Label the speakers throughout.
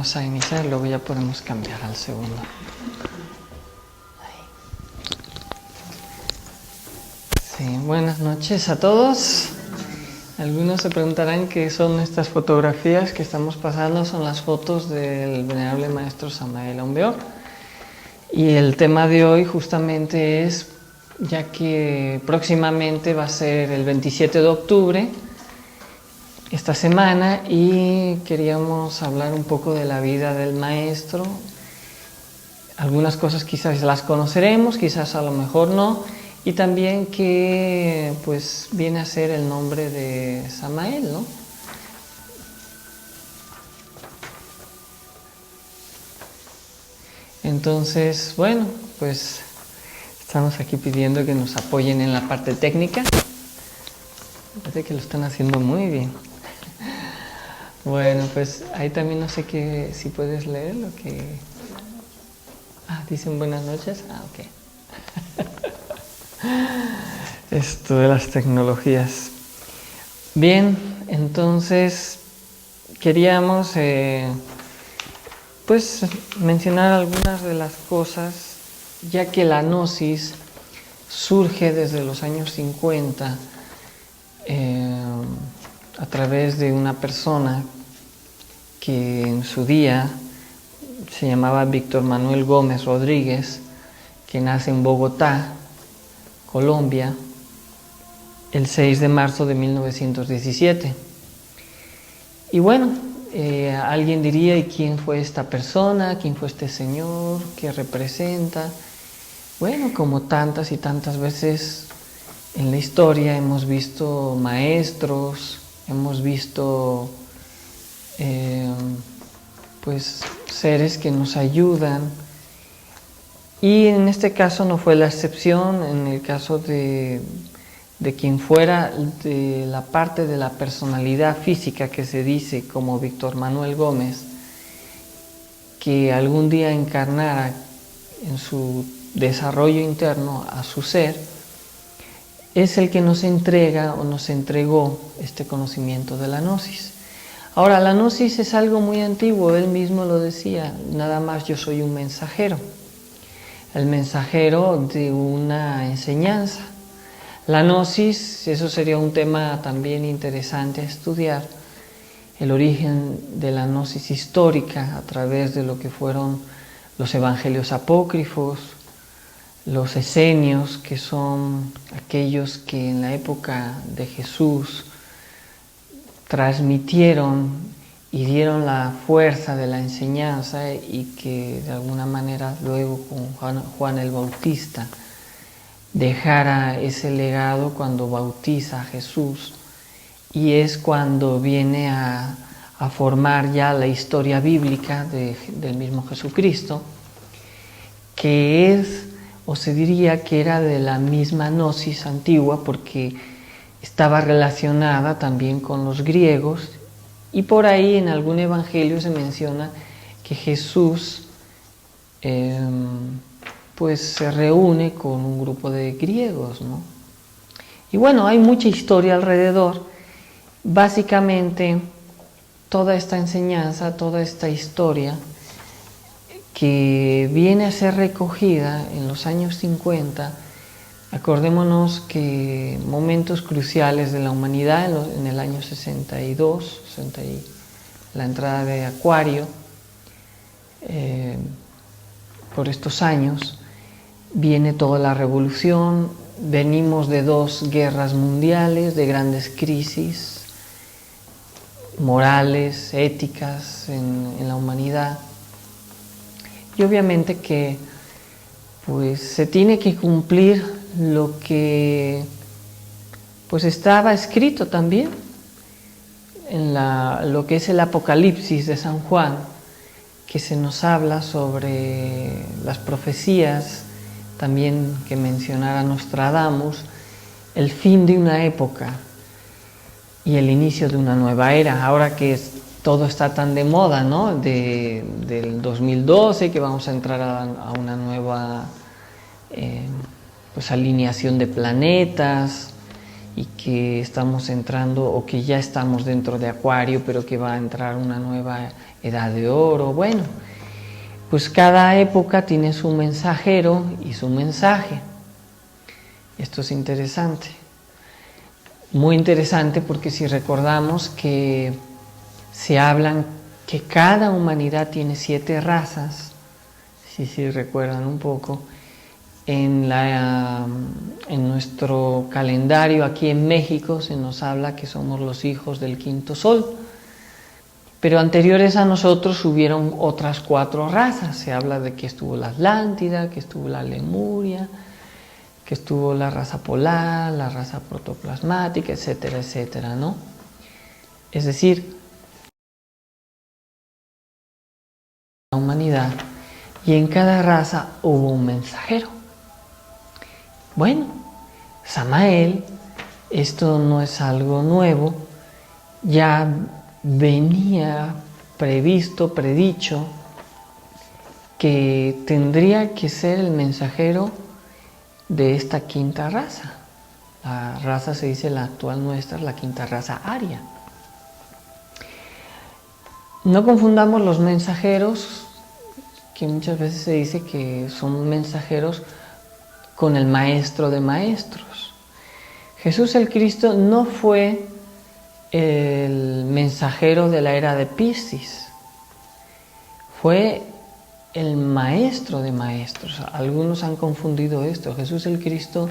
Speaker 1: vamos a iniciar, luego ya podemos cambiar al segundo. Sí, buenas noches a todos. Algunos se preguntarán qué son estas fotografías que estamos pasando. Son las fotos del venerable maestro Samael Aun Weor. Y el tema de hoy justamente es, ya que próximamente va a ser el 27 de octubre, esta semana, y queríamos hablar un poco de la vida del maestro. Algunas cosas quizás las conoceremos, quizás a lo mejor no, y también que pues viene a ser el nombre de Samael, ¿no? Entonces, bueno, pues estamos aquí pidiendo que nos apoyen en la parte técnica. Parece que lo están haciendo muy bien. Bueno, pues ahí también no sé si puedes leer lo que... dicen buenas noches. Ok. Esto de las tecnologías. Bien, entonces queríamos pues mencionar algunas de las cosas, ya que la gnosis surge desde los años 50 a través de una persona que en su día se llamaba Víctor Manuel Gómez Rodríguez, que nace en Bogotá, Colombia, el 6 de marzo de 1917. Y bueno, alguien diría, ¿y quién fue esta persona? ¿Quién fue este señor? ¿Qué representa? Bueno, como tantas y tantas veces en la historia hemos visto maestros, hemos visto pues seres que nos ayudan, y en este caso no fue la excepción. En el caso de quien fuera de la parte de la personalidad física que se dice, como Víctor Manuel Gómez, que algún día encarnara en su desarrollo interno a su ser, es el que nos entrega o nos entregó este conocimiento de la gnosis. Ahora, la gnosis es algo muy antiguo, él mismo lo decía, nada más yo soy un mensajero, el mensajero de una enseñanza. La gnosis, eso sería un tema también interesante a estudiar, el origen de la gnosis histórica a través de lo que fueron los evangelios apócrifos, los esenios, que son aquellos que en la época de Jesús transmitieron y dieron la fuerza de la enseñanza, y que de alguna manera luego con Juan el Bautista dejara ese legado cuando bautiza a Jesús, y es cuando viene a formar ya la historia bíblica del mismo Jesucristo, que es, o se diría que era de la misma gnosis antigua, porque estaba relacionada también con los griegos, y por ahí en algún evangelio se menciona que Jesús pues se reúne con un grupo de griegos, ¿no? Y bueno, hay mucha historia alrededor. Básicamente, toda esta enseñanza, toda esta historia que viene a ser recogida en los años 50, acordémonos que momentos cruciales de la humanidad, en el año 62, la entrada de Acuario, por estos años, viene toda la revolución, venimos de 2 guerras mundiales, de grandes crisis morales, éticas en la humanidad, y obviamente que pues se tiene que cumplir lo que pues estaba escrito también en lo que es el Apocalipsis de San Juan, que se nos habla sobre las profecías, también que mencionara Nostradamus, el fin de una época y el inicio de una nueva era. Ahora que todo está tan de moda, ¿no? Del 2012, que vamos a entrar a una nueva pues alineación de planetas, y que estamos entrando o que ya estamos dentro de Acuario, pero que va a entrar una nueva edad de oro. Bueno, pues cada época tiene su mensajero y su mensaje. Esto es interesante, muy interesante, porque si recordamos que se hablan que cada humanidad tiene 7 razas, si recuerdan un poco, en nuestro calendario aquí en México se nos habla que somos los hijos del quinto sol, pero anteriores a nosotros hubieron otras 4 razas. Se habla de que estuvo la Atlántida, que estuvo la Lemuria, que estuvo la raza polar, la raza protoplasmática, etcétera, etcétera, ¿no? Es decir, la humanidad, y en cada raza hubo un mensajero. Bueno, Samael, esto no es algo nuevo, ya venía previsto, predicho, que tendría que ser el mensajero de esta quinta raza. La raza, se dice, la actual nuestra, la quinta raza aria. No confundamos los mensajeros, que muchas veces se dice que son mensajeros, con el maestro de maestros. Jesús el Cristo no fue el mensajero de la era de Piscis, fue el maestro de maestros. Algunos han confundido esto. Jesús el Cristo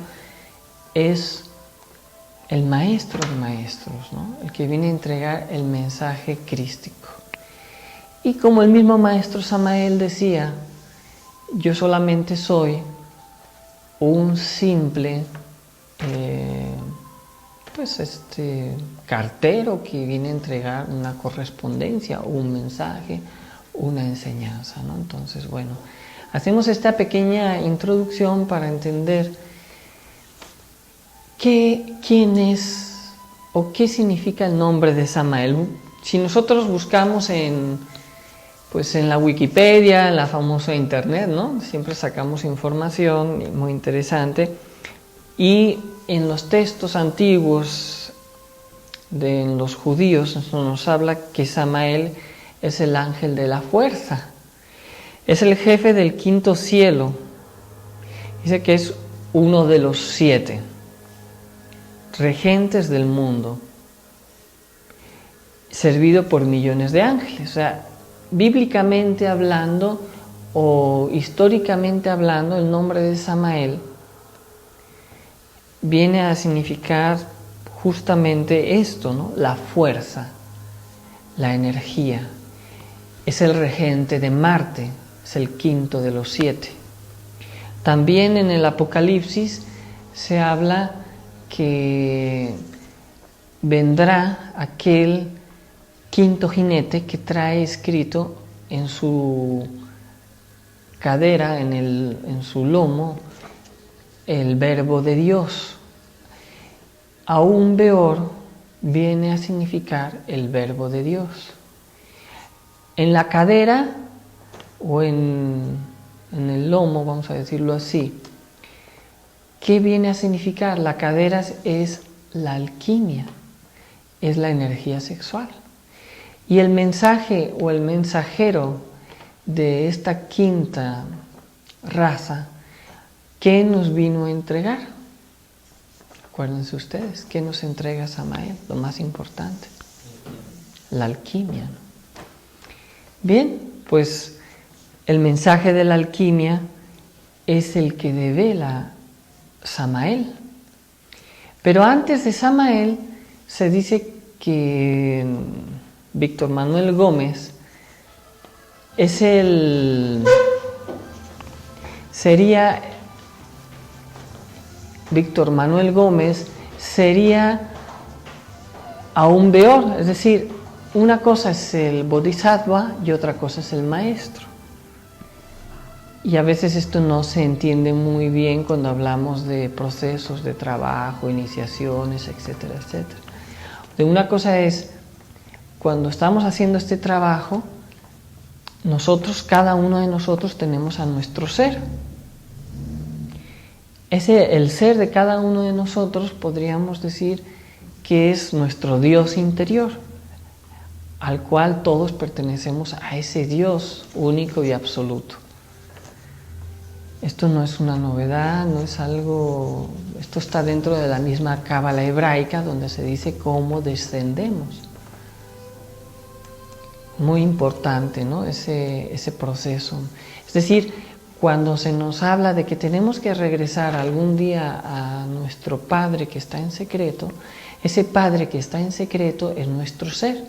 Speaker 1: es el maestro de maestros, ¿no? El que viene a entregar el mensaje crístico. Y como el mismo maestro Samael decía, yo solamente soy un simple cartero que viene a entregar una correspondencia, un mensaje, una enseñanza, ¿no? Entonces, bueno, hacemos esta pequeña introducción para entender quién es o qué significa el nombre de Samael. Si nosotros buscamos en la Wikipedia, en la famosa internet, ¿no? Siempre sacamos información muy interesante. Y en los textos antiguos de los judíos nos habla que Samael es el ángel de la fuerza. Es el jefe del quinto cielo. Dice que es uno de los 7 regentes del mundo, servido por millones de ángeles. O sea, bíblicamente hablando o históricamente hablando, el nombre de Samael viene a significar justamente esto, ¿no? La fuerza, la energía. Es el regente de Marte, es el quinto de los 7. También en el Apocalipsis se habla que vendrá aquel quinto jinete que trae escrito en su cadera, en su lomo, el verbo de Dios. Aún peor viene a significar el verbo de Dios. En la cadera o en el lomo, vamos a decirlo así, ¿qué viene a significar? La cadera es la alquimia, es la energía sexual. Y el mensaje o el mensajero de esta quinta raza, ¿qué nos vino a entregar? Acuérdense ustedes, ¿qué nos entrega Samael? Lo más importante, la alquimia, ¿no? Bien, pues el mensaje de la alquimia es el que devela Samael. Pero antes de Samael se dice que Víctor Manuel Gómez Víctor Manuel Gómez sería aún peor, es decir, una cosa es el bodhisattva y otra cosa es el maestro. Y a veces esto no se entiende muy bien cuando hablamos de procesos de trabajo, iniciaciones, etcétera, etcétera. De una cosa es, cuando estamos haciendo este trabajo, nosotros, cada uno de nosotros tenemos a nuestro ser. el ser de cada uno de nosotros podríamos decir que es nuestro Dios interior, al cual todos pertenecemos a ese Dios único y absoluto. Esto no es una novedad, no es algo, esto está dentro de la misma cábala hebraica donde se dice cómo descendemos. Muy importante, ¿no? Ese proceso. Es decir, cuando se nos habla de que tenemos que regresar algún día a nuestro Padre que está en secreto, ese Padre que está en secreto es nuestro ser.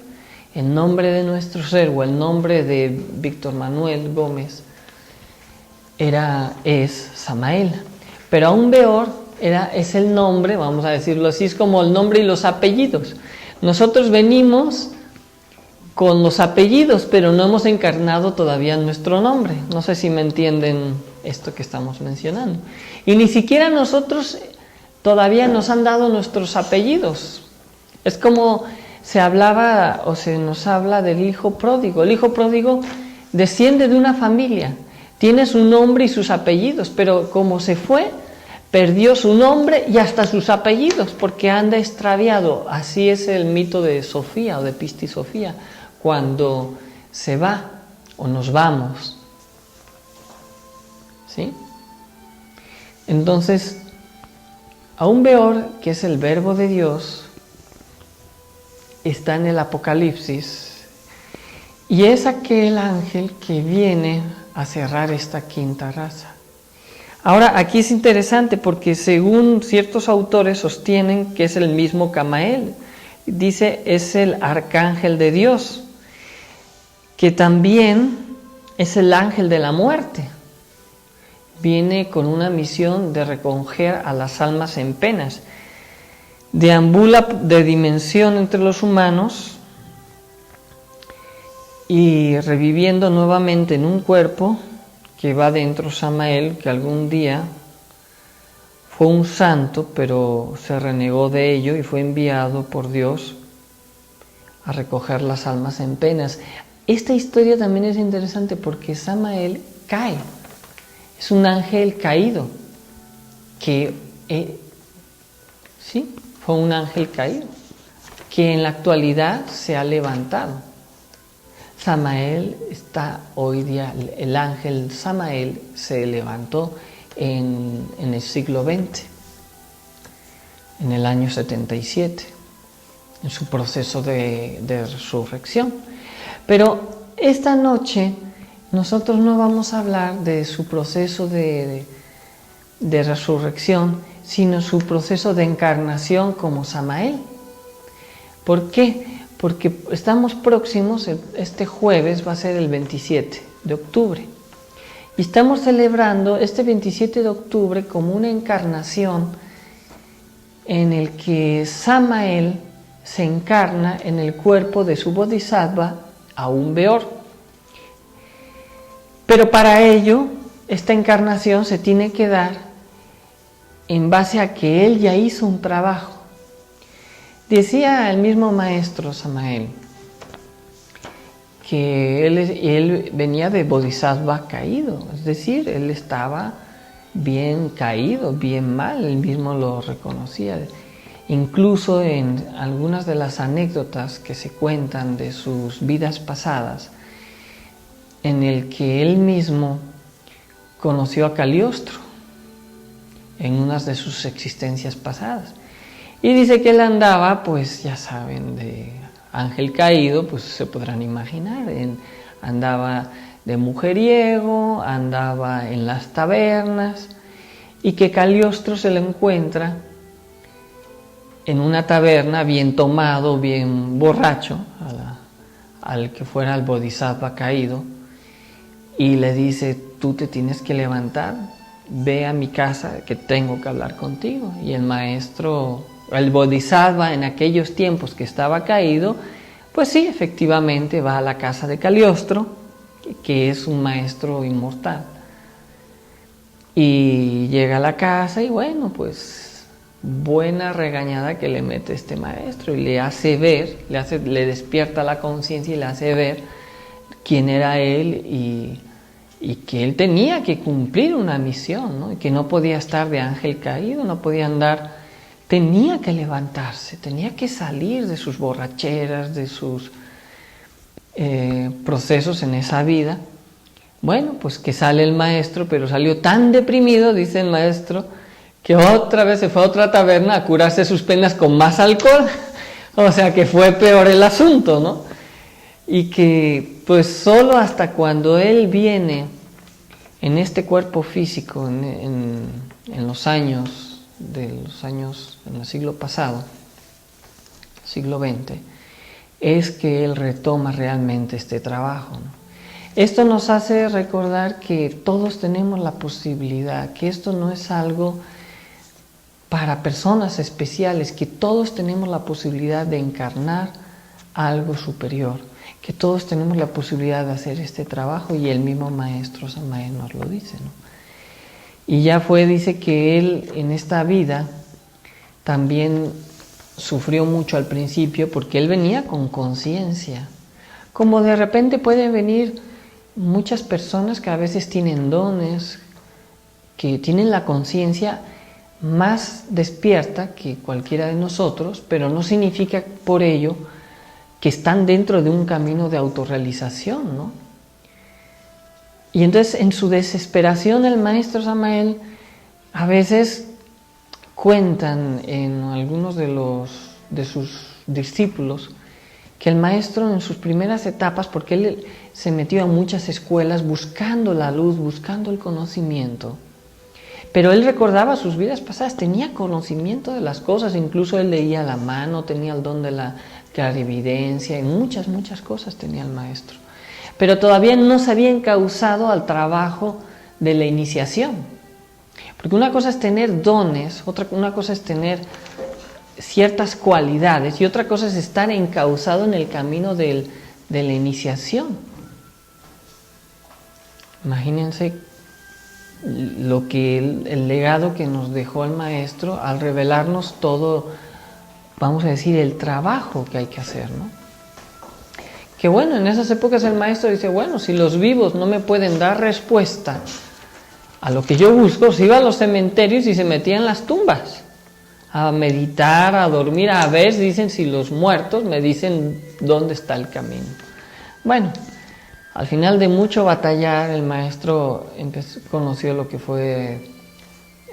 Speaker 1: El nombre de nuestro ser o el nombre de Víctor Manuel Gómez es Samael, pero aún peor es el nombre, vamos a decirlo así, es como el nombre y los apellidos. Nosotros venimos con los apellidos, pero no hemos encarnado todavía nuestro nombre. No sé si me entienden esto que estamos mencionando. Y ni siquiera nosotros todavía nos han dado nuestros apellidos. Es como se hablaba o se nos habla del hijo pródigo. El hijo pródigo desciende de una familia, tiene su nombre y sus apellidos, pero como se fue, perdió su nombre y hasta sus apellidos, porque anda extraviado. Así es el mito de Sofía o de Pistisofía, cuando se va o nos vamos. ¿Sí? Entonces, aún peor, que es el verbo de Dios, está en el Apocalipsis, y es aquel ángel que viene a cerrar esta quinta raza. Ahora, aquí es interesante porque según ciertos autores sostienen que es el mismo Camael. Dice, es el arcángel de Dios, que también es el ángel de la muerte. Viene con una misión de recoger a las almas en penas. Deambula de dimensión entre los humanos y reviviendo nuevamente en un cuerpo que va dentro Samael, que algún día fue un santo, pero se renegó de ello y fue enviado por Dios a recoger las almas en penas. Esta historia también es interesante porque Samael cae, es un ángel caído, que sí, fue un ángel caído, que en la actualidad se ha levantado. Samael está hoy día, el ángel Samael se levantó en el siglo XX, en el año 77, en su proceso de resurrección. Pero esta noche nosotros no vamos a hablar de su proceso de resurrección, sino su proceso de encarnación como Samael. ¿Por qué? Porque estamos próximos, este jueves va a ser el 27 de octubre, y estamos celebrando este 27 de octubre como una encarnación en el que Samael se encarna en el cuerpo de su bodhisattva aún peor. Pero para ello, esta encarnación se tiene que dar en base a que él ya hizo un trabajo. Decía el mismo maestro Samael que él venía de bodhisattva caído, es decir, él estaba bien caído, bien mal, él mismo lo reconocía. Incluso en algunas de las anécdotas que se cuentan de sus vidas pasadas, en el que él mismo conoció a Cagliostro en unas de sus existencias pasadas. Y dice que él andaba, pues ya saben, de ángel caído, pues se podrán imaginar, andaba de mujeriego, andaba en las tabernas, y que Cagliostro se lo encuentra en una taberna bien tomado, bien borracho, al que fuera el bodhisattva caído, y le dice, tú te tienes que levantar, ve a mi casa que tengo que hablar contigo. Y el maestro, el bodhisattva en aquellos tiempos que estaba caído, pues sí, efectivamente va a la casa de Cagliostro, que es un maestro inmortal. Y llega a la casa y bueno, pues buena regañada que le mete este maestro y le hace ver, le despierta la conciencia y le hace ver quién era él y que él tenía que cumplir una misión, ¿no? Y que no podía estar de ángel caído, no podía andar, tenía que levantarse, tenía que salir de sus borracheras, de sus procesos en esa vida. Bueno, pues que sale el maestro, pero salió tan deprimido, dice el maestro, que otra vez se fue a otra taberna a curarse sus penas con más alcohol. O sea que fue peor el asunto, ¿no? Y que pues solo hasta cuando él viene en este cuerpo físico, en los años, en el siglo pasado, siglo XX, es que él retoma realmente este trabajo, ¿no? Esto nos hace recordar que todos tenemos la posibilidad, que esto no es algo para personas especiales, que todos tenemos la posibilidad de encarnar algo superior, que todos tenemos la posibilidad de hacer este trabajo, y el mismo maestro Samael nos lo dice, ¿no? Y ya dice que él en esta vida también sufrió mucho al principio, porque él venía con conciencia, como de repente pueden venir muchas personas que a veces tienen dones, que tienen la conciencia más despierta que cualquiera de nosotros, pero no significa por ello que están dentro de un camino de autorrealización, ¿no? Y entonces en su desesperación el maestro Samael a veces cuentan en algunos de sus discípulos que el maestro en sus primeras etapas, porque él se metió a muchas escuelas buscando la luz, buscando el conocimiento, pero él recordaba sus vidas pasadas, tenía conocimiento de las cosas, incluso él leía la mano, tenía el don de la clarividencia, y muchas cosas tenía el maestro, pero todavía no se había encauzado al trabajo de la iniciación, porque una cosa es tener dones, una cosa es tener ciertas cualidades, y otra cosa es estar encauzado en el camino de la iniciación. Imagínense lo que el legado que nos dejó el maestro al revelarnos todo, vamos a decir, el trabajo que hay que hacer, ¿no? Que bueno, en esas épocas el maestro dice, bueno, si los vivos no me pueden dar respuesta a lo que yo busco, se iba a los cementerios y se metía en las tumbas a meditar, a dormir, a ver, dicen, si los muertos me dicen dónde está el camino. Bueno, al final de mucho batallar, el maestro conoció lo que fue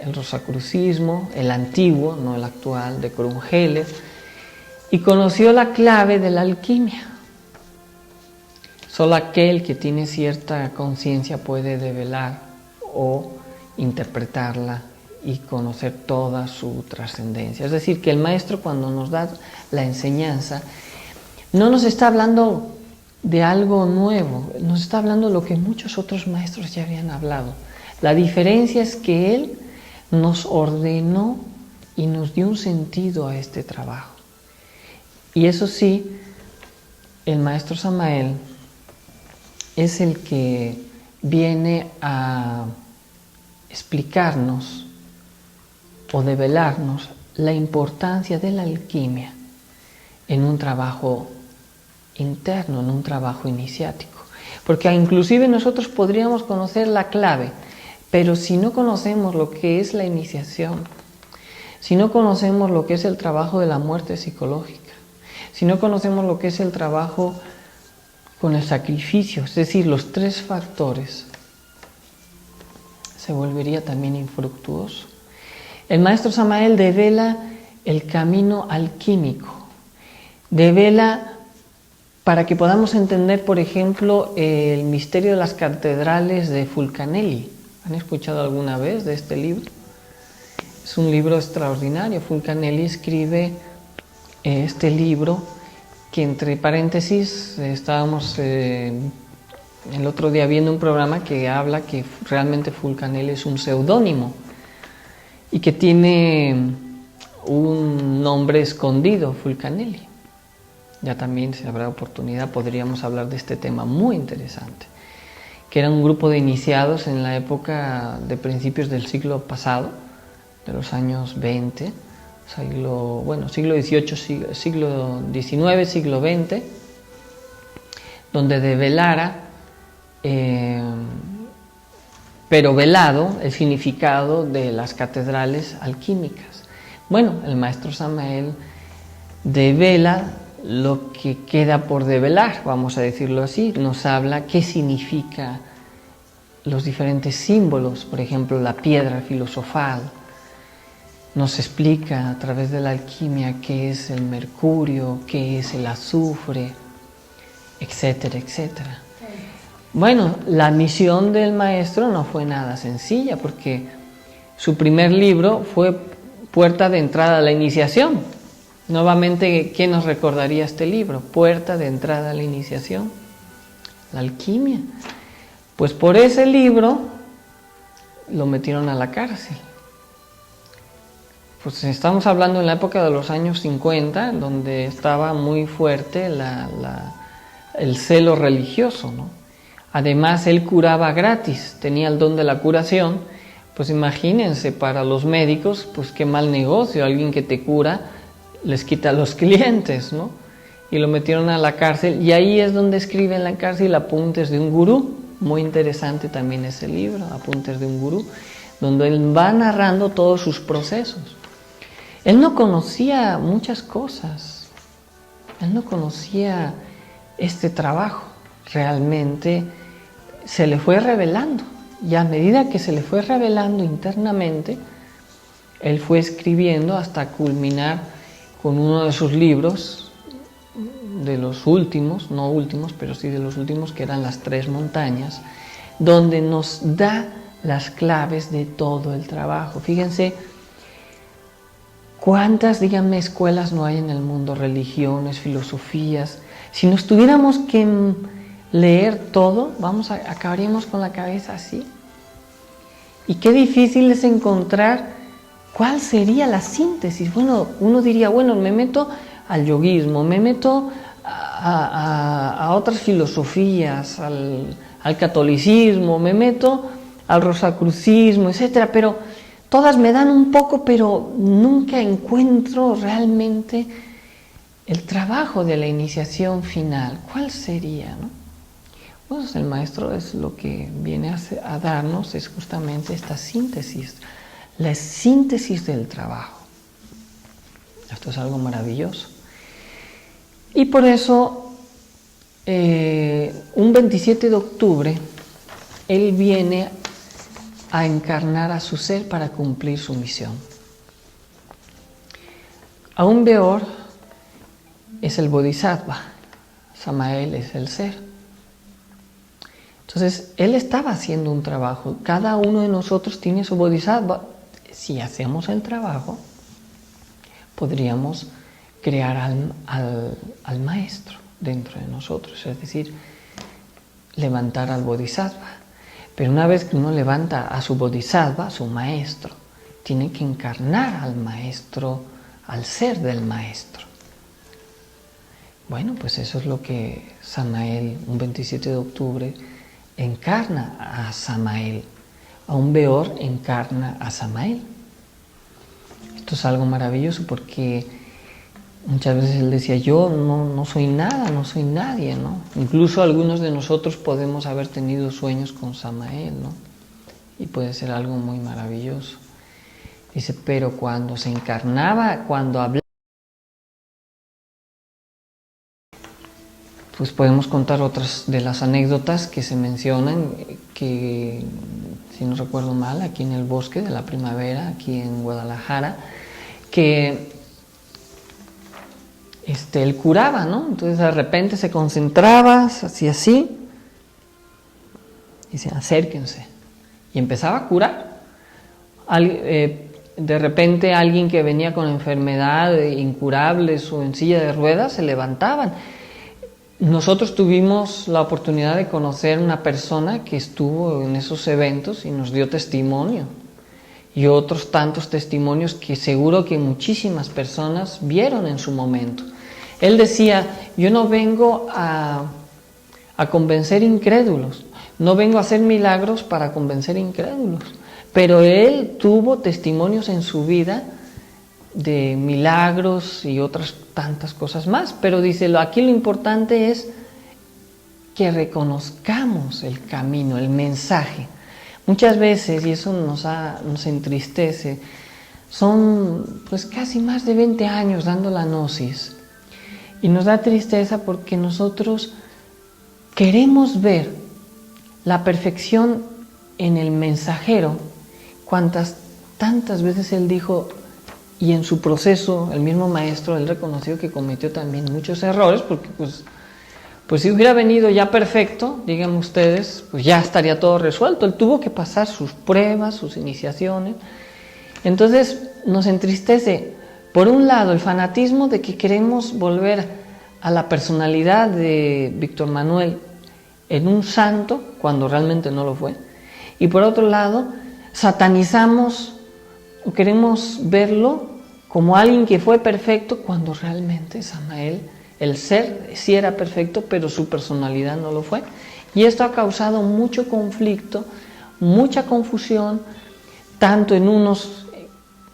Speaker 1: el rosacrucismo, el antiguo, no el actual, de Corungele, y conoció la clave de la alquimia. Solo aquel que tiene cierta conciencia puede develar o interpretarla y conocer toda su trascendencia. Es decir, que el maestro, cuando nos da la enseñanza, no nos está hablando de algo nuevo, nos está hablando de lo que muchos otros maestros ya habían hablado. La diferencia es que él nos ordenó y nos dio un sentido a este trabajo. Y eso sí, el maestro Samael es el que viene a explicarnos o develarnos la importancia de la alquimia en un trabajo interno, en un trabajo iniciático. Porque inclusive nosotros podríamos conocer la clave, pero si no conocemos lo que es la iniciación, si no conocemos lo que es el trabajo de la muerte psicológica, si no conocemos lo que es el trabajo con el sacrificio, es decir, los tres factores, se volvería también infructuoso. El maestro Samael devela el camino alquímico, devela para que podamos entender, por ejemplo, el misterio de las catedrales de Fulcanelli. ¿Han escuchado alguna vez de este libro? Es un libro extraordinario. Fulcanelli escribe este libro que, entre paréntesis, estábamos el otro día viendo un programa que habla que realmente Fulcanelli es un seudónimo y que tiene un nombre escondido, Fulcanelli. Ya también, si habrá oportunidad, podríamos hablar de este tema muy interesante, que era un grupo de iniciados en la época de principios del siglo pasado, de los años 20, siglo XVIII, siglo XIX, siglo XX, donde develara pero velado el significado de las catedrales alquímicas. Bueno, el maestro Samael devela lo que queda por develar, vamos a decirlo así, nos habla qué significa los diferentes símbolos, por ejemplo, la piedra filosofal, nos explica a través de la alquimia qué es el mercurio, qué es el azufre, etcétera, etcétera. Bueno, la misión del maestro no fue nada sencilla, porque su primer libro fue Puerta de entrada a la iniciación. Nuevamente, ¿quién nos recordaría este libro? Puerta de entrada a la iniciación, la alquimia. Pues por ese libro lo metieron a la cárcel. Pues estamos hablando en la época de los años 50, donde estaba muy fuerte el celo religioso, ¿no? Además, él curaba gratis, tenía el don de la curación. Pues imagínense, para los médicos, pues qué mal negocio, alguien que te cura les quita a los clientes, ¿no? Y lo metieron a la cárcel, y ahí es donde escribe en la cárcel Apuntes de un Gurú. Muy interesante también ese libro, Apuntes de un Gurú, donde él va narrando todos sus procesos. Él no conocía muchas cosas, él no conocía este trabajo, realmente se le fue revelando, y a medida que se le fue revelando internamente, él fue escribiendo hasta culminar con uno de sus libros, de los últimos, no últimos, pero sí de los últimos, que eran Las Tres Montañas, donde nos da las claves de todo el trabajo. Fíjense, ¿cuántas, díganme, escuelas no hay en el mundo? Religiones, filosofías. Si nos tuviéramos que leer todo, acabaríamos con la cabeza así. Y qué difícil es encontrar cuál sería la síntesis. Bueno, uno diría, bueno, me meto al yoguismo, me meto a otras filosofías, al catolicismo, me meto al rosacrucismo, etcétera, pero todas me dan un poco, pero nunca encuentro realmente el trabajo de la iniciación final. ¿Cuál sería, no? Pues el maestro es lo que viene a darnos, es justamente esta síntesis, la síntesis del trabajo. Esto es algo maravilloso. Y por eso, un 27 de octubre, él viene a encarnar a su ser para cumplir su misión. Aún peor es el Bodhisattva, Samael es el ser. Entonces, él estaba haciendo un trabajo, cada uno de nosotros tiene su Bodhisattva. Si hacemos el trabajo, podríamos crear al maestro dentro de nosotros, es decir, levantar al Bodhisattva. Pero una vez que uno levanta a su Bodhisattva, a su maestro, tiene que encarnar al maestro, al ser del maestro. Bueno, pues eso es lo que Samael, un 27 de octubre, encarna a Samael. Aún Beor encarna a Samael. Esto es algo maravilloso porque muchas veces él decía, yo no soy nada, no soy nadie, ¿no? Incluso algunos de nosotros podemos haber tenido sueños con Samael, ¿no? Y puede ser algo muy maravilloso. Dice, pero cuando se encarnaba, cuando hablaba, pues podemos contar otras de las anécdotas que se mencionan, que, si no recuerdo mal, aquí en el Bosque de la Primavera, aquí en Guadalajara, que él curaba, ¿no? Entonces de repente se concentraba, hacía así, y dice, acérquense, y empezaba a curar. De repente alguien que venía con enfermedad incurables o en silla de ruedas, se levantaban. Nosotros tuvimos la oportunidad de conocer una persona que estuvo en esos eventos y nos dio testimonio. Y otros tantos testimonios que seguro que muchísimas personas vieron en su momento. Él decía, yo no vengo a convencer incrédulos, no vengo a hacer milagros para convencer incrédulos. Pero él tuvo testimonios en su vida de milagros y otras tantas cosas más, pero dice, aquí lo importante es que reconozcamos el camino, el mensaje. Muchas veces, y eso nos entristece, son pues casi más de 20 años dando la gnosis. Y nos da tristeza porque nosotros queremos ver la perfección en el mensajero, tantas veces él dijo, y en su proceso, el mismo maestro, él reconoció que cometió también muchos errores, porque pues si hubiera venido ya perfecto, digan ustedes, pues ya estaría todo resuelto. Él tuvo que pasar sus pruebas, sus iniciaciones. Entonces nos entristece, por un lado, el fanatismo de que queremos volver a la personalidad de Víctor Manuel en un santo, cuando realmente no lo fue. Y por otro lado, satanizamos o queremos verlo como alguien que fue perfecto, cuando realmente Samael, el ser, sí era perfecto, pero su personalidad no lo fue. Y esto ha causado mucho conflicto, mucha confusión, tanto en unos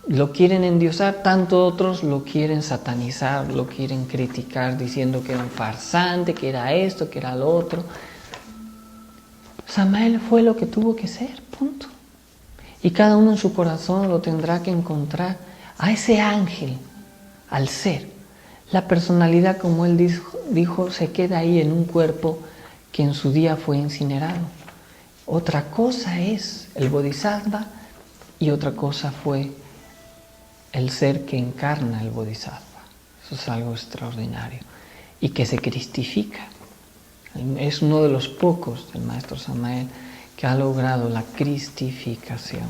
Speaker 1: lo quieren endiosar, tanto otros lo quieren satanizar, lo quieren criticar, diciendo que era un farsante, que era esto, que era lo otro. Samael fue lo que tuvo que ser, punto. Y cada uno en su corazón lo tendrá que encontrar a ese ángel, al ser. La personalidad, como él dijo, se queda ahí en un cuerpo que en su día fue incinerado. Otra cosa es el Bodhisattva y otra cosa fue el ser que encarna el Bodhisattva. Eso es algo extraordinario y que se cristifica. Es uno de los pocos del maestro Samael que ha logrado la cristificación.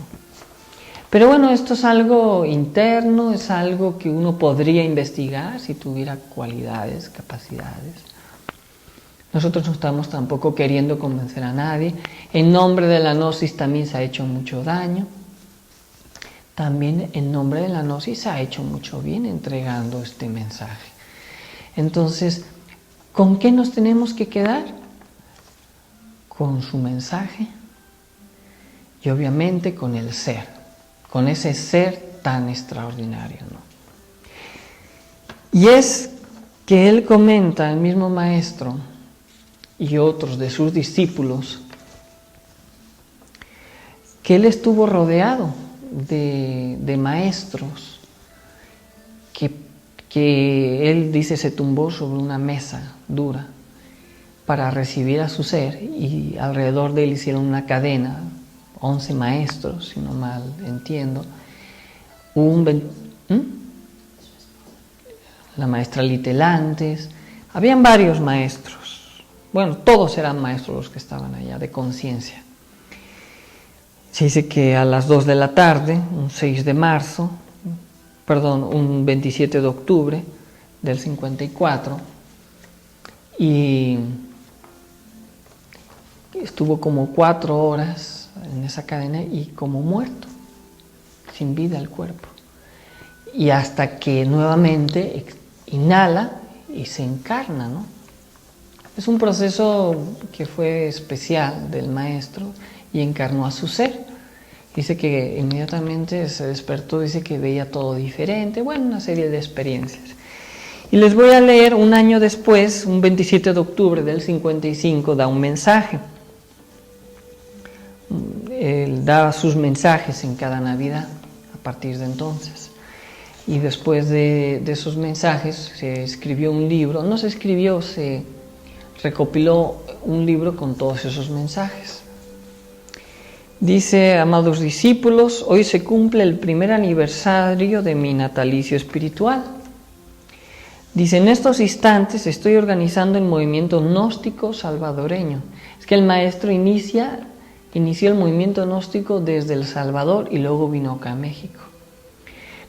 Speaker 1: Pero bueno, esto es algo interno, es algo que uno podría investigar si tuviera cualidades, capacidades. Nosotros no estamos tampoco queriendo convencer a nadie. En nombre de la gnosis también se ha hecho mucho daño. También en nombre de la gnosis se ha hecho mucho bien entregando este mensaje. Entonces, ¿con qué nos tenemos que quedar? Con su mensaje y obviamente con el ser, con ese ser tan extraordinario, ¿no? Y es que él comenta, el mismo maestro y otros de sus discípulos, que él estuvo rodeado de maestros que él dice se tumbó sobre una mesa dura para recibir a su ser, y alrededor de él hicieron una cadena, 11 maestros, si no mal entiendo. La maestra Litelantes, habían varios maestros, bueno, todos eran maestros los que estaban allá, de conciencia. Se dice que a las 2 de la tarde, un 27 de octubre del 54, y estuvo como 4 horas en esa cadena y como muerto, sin vida el cuerpo. Y hasta que nuevamente inhala y se encarna, ¿no? Es un proceso que fue especial del maestro y encarnó a su ser. Dice que inmediatamente se despertó, dice que veía todo diferente, bueno, una serie de experiencias. Y les voy a leer un año después, un 27 de octubre del 55, da un mensaje. Él daba sus mensajes en cada Navidad, a partir de entonces. Y después de esos mensajes se escribió un libro, no se escribió, se recopiló un libro con todos esos mensajes. Dice: amados discípulos, hoy se cumple el primer aniversario de mi natalicio espiritual. Dice: en estos instantes estoy organizando el movimiento gnóstico salvadoreño. Es que el maestro inició el movimiento gnóstico desde El Salvador y luego vino acá a México.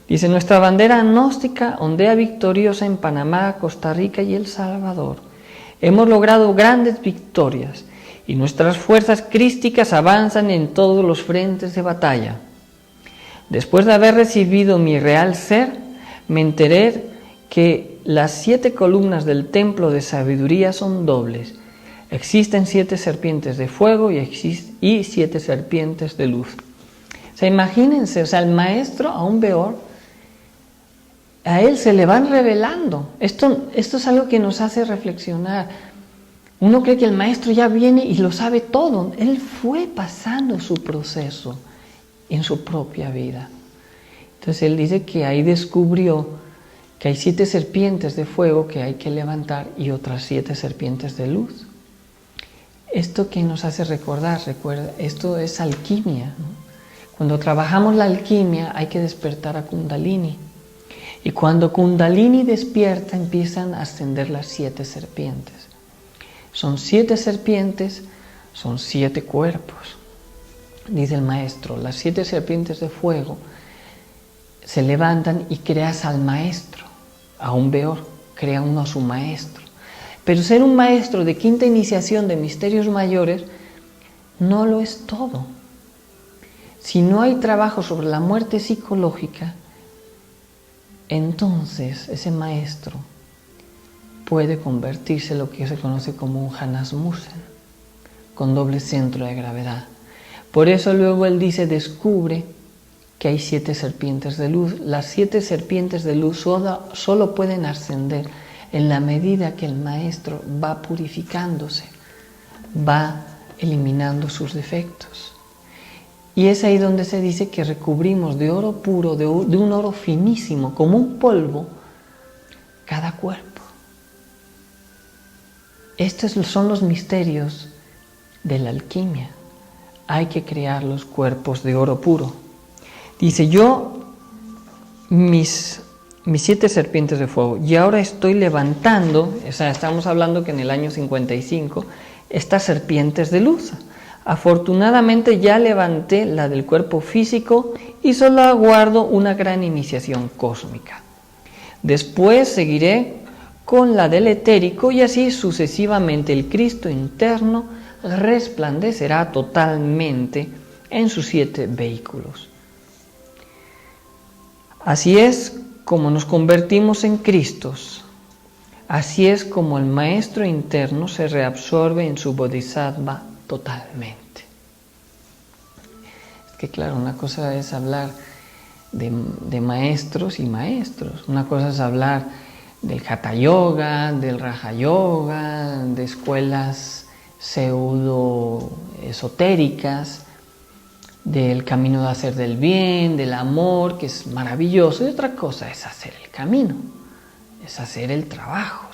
Speaker 1: Dice: nuestra bandera gnóstica ondea victoriosa en Panamá, Costa Rica y El Salvador. Hemos logrado grandes victorias y nuestras fuerzas crísticas avanzan en todos los frentes de batalla. Después de haber recibido mi real ser, me enteré que las 7 columnas del templo de sabiduría son dobles. Existen 7 serpientes de fuego y 7 serpientes de luz. O sea, imagínense, el maestro aún peor, a él se le van revelando. Esto es algo que nos hace reflexionar. Uno cree que el maestro ya viene y lo sabe todo. Él fue pasando su proceso en su propia vida. Entonces él dice que ahí descubrió que hay 7 serpientes de fuego que hay que levantar y otras 7 serpientes de luz. Esto que nos hace recordar, recuerda, esto es alquimia, ¿no? Cuando trabajamos la alquimia hay que despertar a Kundalini. Y cuando Kundalini despierta empiezan a ascender las 7 serpientes. Son 7 serpientes, son 7 cuerpos. Dice el maestro, las 7 serpientes de fuego se levantan y creas al maestro, a un Beor, crea uno a su maestro. Pero ser un maestro de quinta iniciación de misterios mayores no lo es todo. Si no hay trabajo sobre la muerte psicológica, entonces ese maestro puede convertirse en lo que se conoce como un Hanasmussen, con doble centro de gravedad. Por eso luego él dice, descubre que hay 7 serpientes de luz. Las 7 serpientes de luz solo pueden ascender en la medida que el maestro va purificándose, va eliminando sus defectos. Y es ahí donde se dice que recubrimos de oro puro, de un oro finísimo, como un polvo, cada cuerpo. Estos son los misterios de la alquimia. Hay que crear los cuerpos de oro puro. Dice, yo, mis 7 serpientes de fuego, y ahora estoy levantando, o sea, estamos hablando que en el año 55, estas serpientes de luz. Afortunadamente ya levanté la del cuerpo físico y solo aguardo una gran iniciación cósmica. Después seguiré con la del etérico y así sucesivamente el Cristo interno resplandecerá totalmente en sus 7 vehículos. Así es como nos convertimos en Cristos. Así es como el maestro interno se reabsorbe en su bodhisattva totalmente. Es que claro, una cosa es hablar de maestros y maestros. Una cosa es hablar del Hatha Yoga, del Raja Yoga, de escuelas pseudo esotéricas, del camino de hacer del bien, del amor, que es maravilloso. Y otra cosa es hacer el camino, es hacer el trabajo,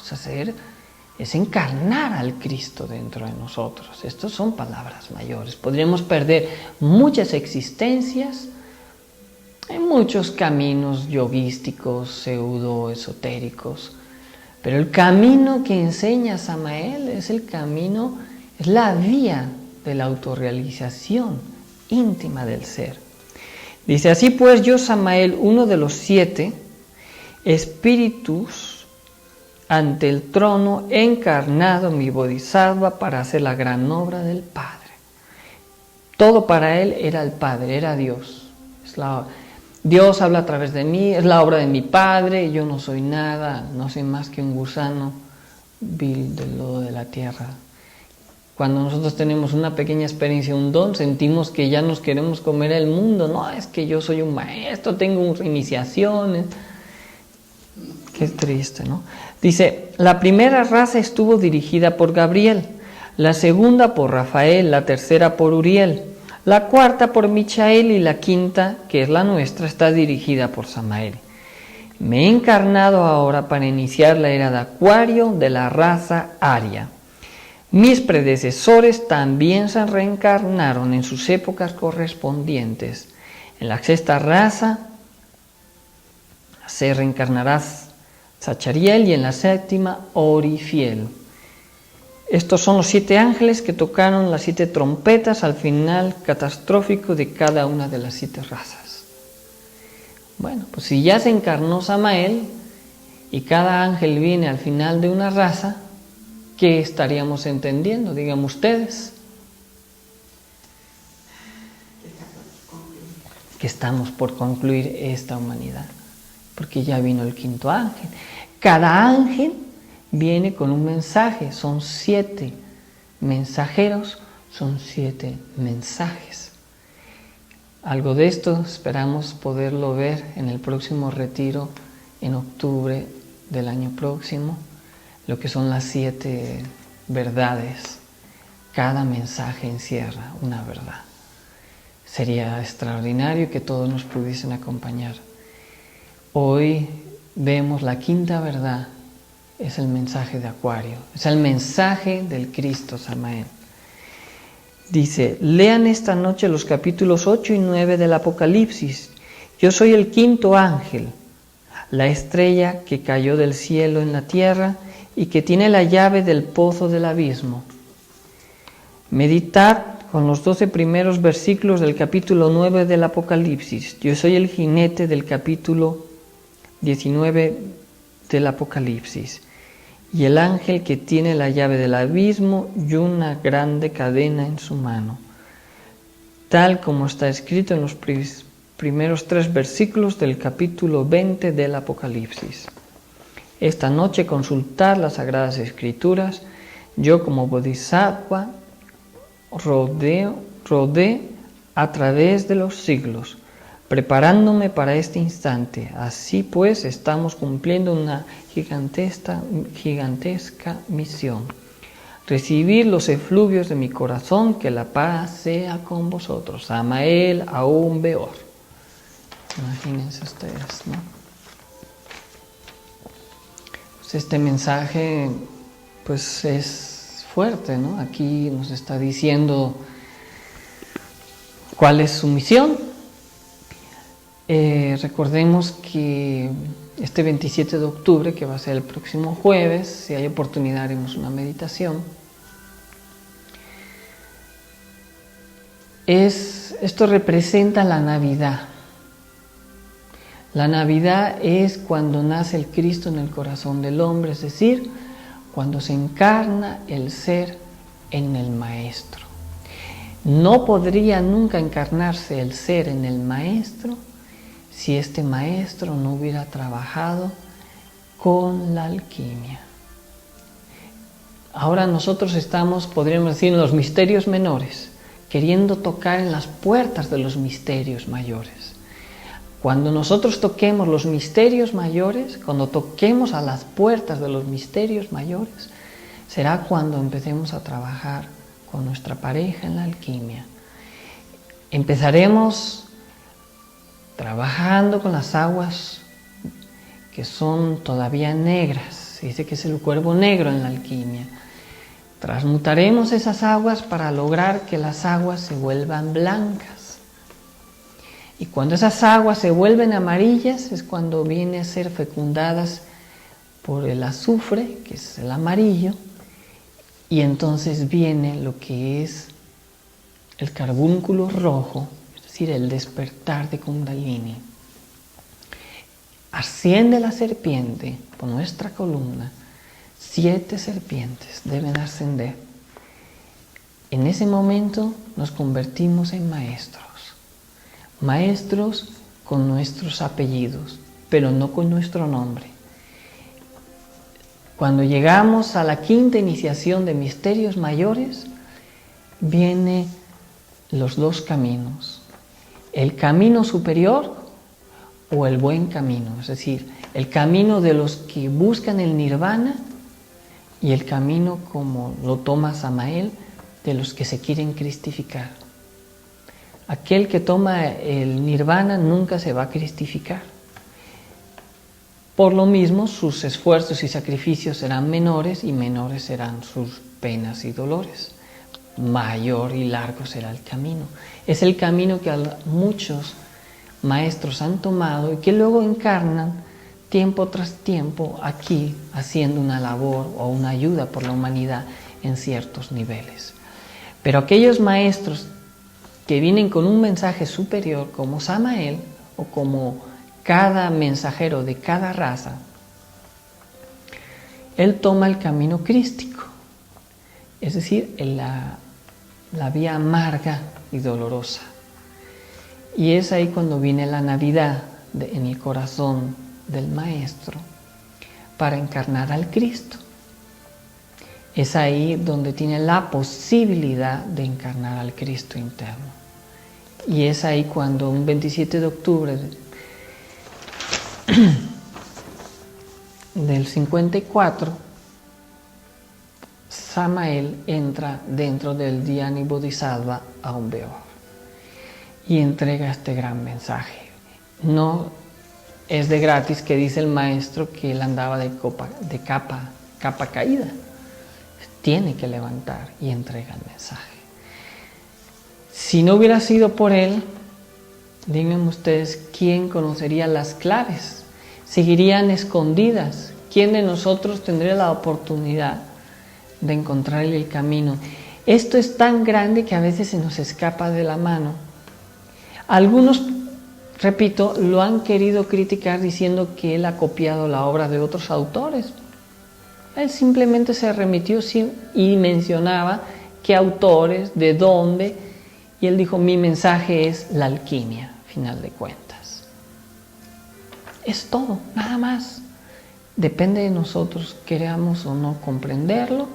Speaker 1: es encarnar al Cristo dentro de nosotros. Estas son palabras mayores. Podríamos perder muchas existencias en muchos caminos yoguísticos, pseudo-esotéricos. Pero el camino que enseña Samael es el camino, es la vía de la autorrealización íntima del ser. Dice, así pues yo, Samael, uno de los 7 espíritus, ante el trono he encarnado mi bodhisattva para hacer la gran obra del Padre. Todo para él era el Padre, era Dios. Dios habla a través de mí, es la obra de mi Padre, yo no soy nada, no soy más que un gusano vil del lodo de la tierra. Cuando nosotros tenemos una pequeña experiencia, un don, sentimos que ya nos queremos comer el mundo. No, es que yo soy un maestro, tengo iniciaciones. Qué triste, ¿no? Dice, la primera raza estuvo dirigida por Gabriel, la segunda por Rafael, la tercera por Uriel, la cuarta por Michael y la quinta, que es la nuestra, está dirigida por Samael. Me he encarnado ahora para iniciar la era de Acuario de la raza Aria. Mis predecesores también se reencarnaron en sus épocas correspondientes. En la sexta raza se reencarnará Zachariel y en la séptima Orifiel. Estos son los 7 ángeles que tocaron las 7 trompetas al final catastrófico de cada una de las 7 razas. Bueno, pues si ya se encarnó Samael y cada ángel viene al final de una raza, ¿qué estaríamos entendiendo? Díganme ustedes. Que estamos por concluir esta humanidad, porque ya vino el 5.º ángel. Cada ángel viene con un mensaje, son 7 mensajeros, son 7 mensajes. Algo de esto esperamos poderlo ver en el próximo retiro en octubre del año próximo, lo que son las 7 verdades. Cada mensaje encierra una verdad. Sería extraordinario que todos nos pudiesen acompañar. Hoy vemos la quinta verdad, es el mensaje de Acuario, es el mensaje del Cristo Samael. Dice, lean esta noche los capítulos 8 y 9 del Apocalipsis. Yo soy el quinto ángel, la estrella que cayó del cielo en la tierra y que tiene la llave del pozo del abismo. Meditad con los 12 primeros versículos del capítulo 9 del Apocalipsis. Yo soy el jinete del capítulo 19 del Apocalipsis. Y el ángel que tiene la llave del abismo y una grande cadena en su mano. Tal como está escrito en los primeros 3 versículos del capítulo 20 del Apocalipsis. Esta noche consultar las Sagradas Escrituras. Yo como Bodhisattva rodé a través de los siglos, preparándome para este instante. Así pues, estamos cumpliendo una gigantesca misión. Recibir los efluvios de mi corazón, que la paz sea con vosotros. Samael Aum Beor. Imagínense ustedes, ¿no? Pues este mensaje, pues es fuerte, ¿no? Aquí nos está diciendo cuál es su misión. Recordemos que este 27 de octubre, que va a ser el próximo jueves, si hay oportunidad haremos una meditación. Esto representa la Navidad. La Navidad es cuando nace el Cristo en el corazón del hombre, es decir, cuando se encarna el ser en el Maestro. No podría nunca encarnarse el ser en el Maestro si este Maestro no hubiera trabajado con la alquimia. Ahora nosotros estamos, podríamos decir, en los misterios menores, queriendo tocar en las puertas de los misterios mayores. Cuando nosotros toquemos los misterios mayores, cuando toquemos a las puertas de los misterios mayores, será cuando empecemos a trabajar con nuestra pareja en la alquimia. Empezaremos trabajando con las aguas que son todavía negras. Se dice que es el cuervo negro en la alquimia. Transmutaremos esas aguas para lograr que las aguas se vuelvan blancas. Y cuando esas aguas se vuelven amarillas es cuando vienen a ser fecundadas por el azufre, que es el amarillo, y entonces viene lo que es el carbúnculo rojo, es decir, el despertar de Kundalini. Asciende la serpiente por nuestra columna. 7 serpientes deben ascender. En ese momento nos convertimos en maestros. Maestros con nuestros apellidos, pero no con nuestro nombre. Cuando llegamos a la quinta iniciación de misterios mayores, vienen los 2 caminos. El camino superior o el buen camino, es decir, el camino de los que buscan el nirvana y el camino, como lo toma Samael, de los que se quieren cristificar. Aquel que toma el nirvana nunca se va a cristificar. Por lo mismo, sus esfuerzos y sacrificios serán menores y menores serán sus penas y dolores. Mayor y largo será el camino. Es el camino que muchos maestros han tomado y que luego encarnan tiempo tras tiempo aquí haciendo una labor o una ayuda por la humanidad en ciertos niveles. Pero aquellos maestros que vienen con un mensaje superior como Samael o como cada mensajero de cada raza, él toma el camino crístico, es decir, la vía amarga y dolorosa. Y es ahí cuando viene la Navidad en el corazón del Maestro para encarnar al Cristo. Es ahí donde tiene la posibilidad de encarnar al Cristo interno. Y es ahí cuando un 27 de octubre del 54, Samael entra dentro del Dhyani Bodhisattva Aumbeor y entrega este gran mensaje. No es de gratis que dice el maestro que él andaba de capa caída. Tiene que levantar y entrega el mensaje. Si no hubiera sido por él, díganme ustedes, ¿quién conocería las claves? Seguirían escondidas. ¿Quién de nosotros tendría la oportunidad de encontrarle el camino? Esto es tan grande que a veces se nos escapa de la mano. Algunos, repito, lo han querido criticar diciendo que él ha copiado la obra de otros autores. Él simplemente se remitió y mencionaba qué autores, de dónde, y él dijo, mi mensaje es la alquimia, final de cuentas. Es todo, nada más. Depende de nosotros, queramos o no comprenderlo,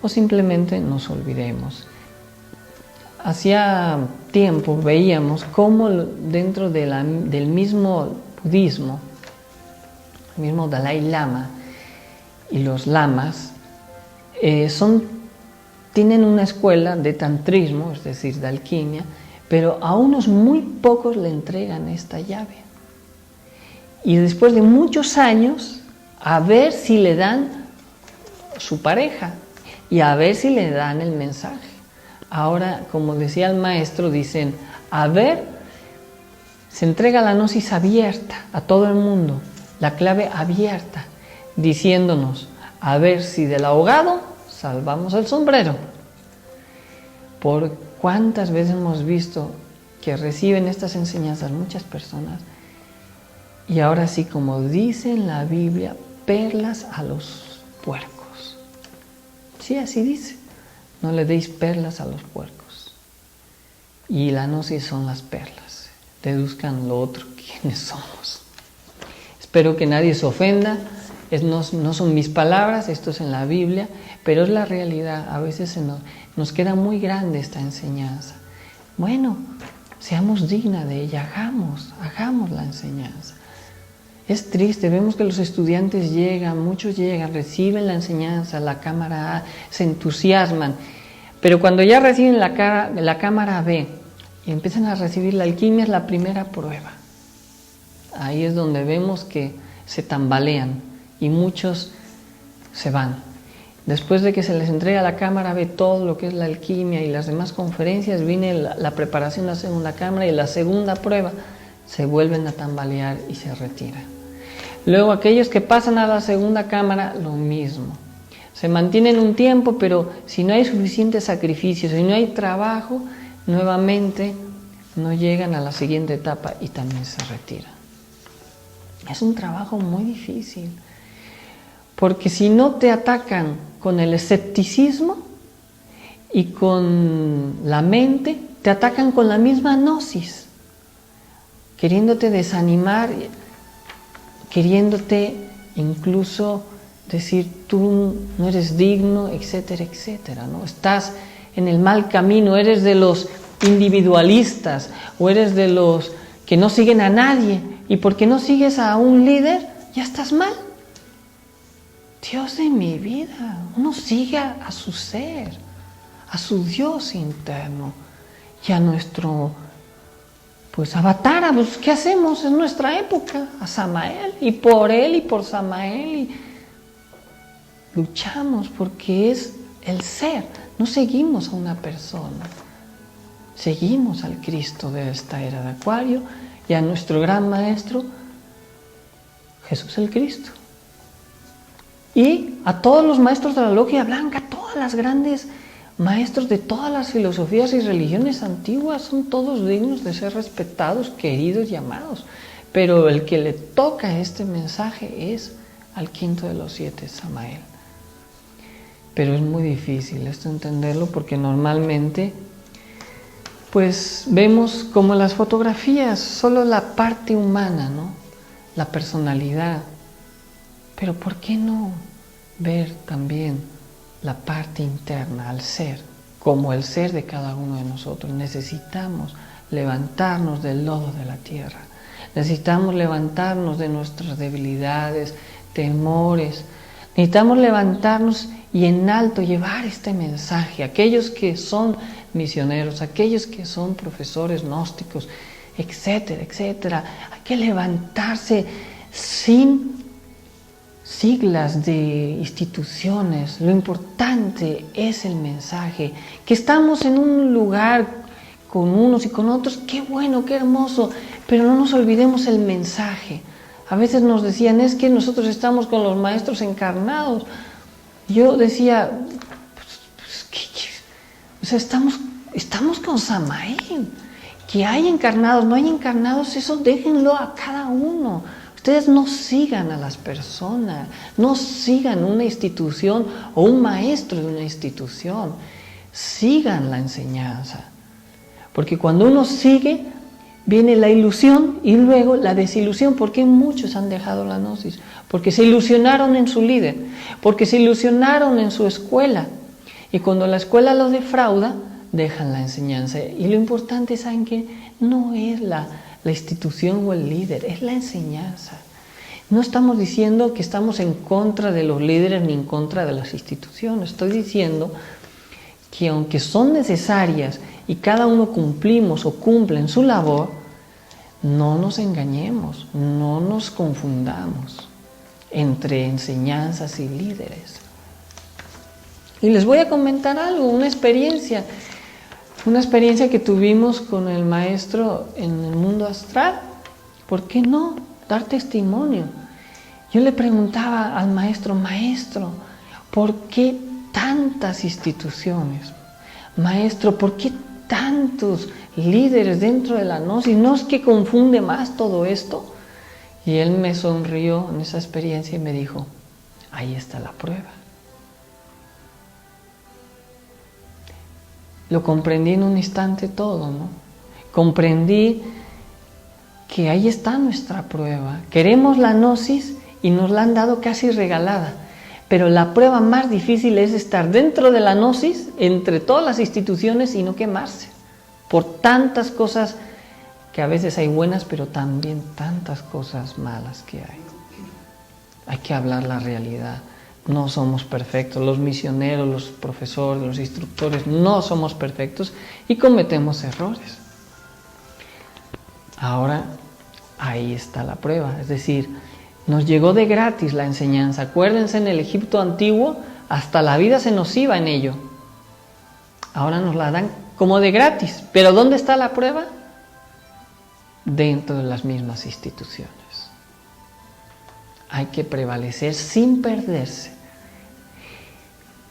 Speaker 1: o simplemente nos olvidemos. Hacía tiempo veíamos cómo dentro del mismo budismo, el mismo Dalai Lama y los lamas, tienen una escuela de tantrismo, es decir, de alquimia, pero a unos muy pocos le entregan esta llave. Y después de muchos años, a ver si le dan su pareja y a ver si le dan el mensaje. Ahora, como decía el maestro, dicen, a ver, se entrega la gnosis abierta a todo el mundo, la clave abierta, diciéndonos, a ver si del ahogado salvamos el sombrero. Por cuántas veces hemos visto que reciben estas enseñanzas muchas personas y ahora sí, como dice en la Biblia, perlas a los puercos. Sí, así dice. No le deis perlas a los puercos. Y la gnosis son las perlas. Deduzcan lo otro, quiénes somos. Espero que nadie se ofenda. No son mis palabras, esto es en la Biblia, pero es la realidad. A veces nos queda muy grande esta enseñanza. Bueno, seamos dignas de ella, hagamos la enseñanza. Es triste, vemos que los estudiantes muchos llegan, reciben la enseñanza, la cámara A, se entusiasman, pero cuando ya reciben la cámara B y empiezan a recibir la alquimia, es la primera prueba. Ahí es donde vemos que se tambalean y muchos se van. Después de que se les entrega la cámara B todo lo que es la alquimia y las demás conferencias, viene la preparación de la segunda cámara y la segunda prueba, se vuelven a tambalear y se retiran. Luego aquellos que pasan a la segunda cámara, lo mismo. Se mantienen un tiempo, pero si no hay suficiente sacrificio, si no hay trabajo, nuevamente no llegan a la siguiente etapa y también se retiran. Es un trabajo muy difícil, porque si no te atacan con el escepticismo y con la mente, te atacan con la misma gnosis, queriéndote desanimar, queriéndote incluso decir tú no eres digno, etcétera, etcétera, ¿no? Estás en el mal camino, eres de los individualistas o eres de los que no siguen a nadie y porque no sigues a un líder ya estás mal. Dios de mi vida, uno sigue a su ser, a su Dios interno y a nuestro avatar. Pues, ¿qué hacemos? Es nuestra época, a Samael, y por él y por Samael, y luchamos porque es el ser, no seguimos a una persona, seguimos al Cristo de esta era de Acuario y a nuestro gran maestro, Jesús el Cristo. Y a todos los maestros de la Logia Blanca, todas las grandes maestros de todas las filosofías y religiones antiguas, son todos dignos de ser respetados, queridos y amados. Pero el que le toca este mensaje es al quinto de los 7, Samael. Pero es muy difícil esto entenderlo porque normalmente vemos como las fotografías, solo la parte humana, ¿no? La personalidad. Pero ¿por qué no ver también la parte interna, al ser, como el ser de cada uno de nosotros? Necesitamos levantarnos del lodo de la tierra, necesitamos levantarnos de nuestras debilidades, temores, necesitamos levantarnos y en alto llevar este mensaje. Aquellos que son misioneros, aquellos que son profesores gnósticos, etcétera, etcétera. Hay que levantarse sin siglas de instituciones. Lo importante es el mensaje. Que estamos en un lugar con unos y con otros, qué bueno, qué hermoso, pero no nos olvidemos el mensaje. A veces nos decían, es que nosotros estamos con los maestros encarnados. Yo decía, o sea, estamos con Samael. Que hay encarnados, no hay encarnados, eso déjenlo a cada uno. Ustedes no sigan a las personas, no sigan una institución o un maestro de una institución. Sigan la enseñanza. Porque cuando uno sigue, viene la ilusión y luego la desilusión. Porque muchos han dejado la gnosis, porque se ilusionaron en su líder, porque se ilusionaron en su escuela. Y cuando la escuela los defrauda, dejan la enseñanza. Y lo importante, ¿saben qué? No es la institución o el líder, es la enseñanza. No estamos diciendo que estamos en contra de los líderes ni en contra de las instituciones. Estoy diciendo que aunque son necesarias y cada uno cumplimos o cumplen su labor, no nos engañemos, no nos confundamos entre enseñanzas y líderes. Y les voy a comentar algo, una experiencia que tuvimos con el maestro en el mundo astral. ¿Por qué no dar testimonio? Yo le preguntaba al maestro, maestro, ¿por qué tantas instituciones? Maestro, ¿por qué tantos líderes dentro de la gnosis? ¿No es que confunde más todo esto? Y él me sonrió en esa experiencia y me dijo, ahí está la prueba. Lo comprendí en un instante todo, ¿no? Comprendí que ahí está nuestra prueba. Queremos la gnosis y nos la han dado casi regalada. Pero la prueba más difícil es estar dentro de la gnosis, entre todas las instituciones y no quemarse. Por tantas cosas que a veces hay buenas, pero también tantas cosas malas que hay. Hay que hablar la realidad. No somos perfectos, los misioneros, los profesores, los instructores, no somos perfectos y cometemos errores. Ahora, ahí está la prueba, es decir, nos llegó de gratis la enseñanza. Acuérdense, en el Egipto antiguo, hasta la vida se nos iba en ello. Ahora nos la dan como de gratis, pero ¿dónde está la prueba? Dentro de las mismas instituciones. Hay que prevalecer sin perderse.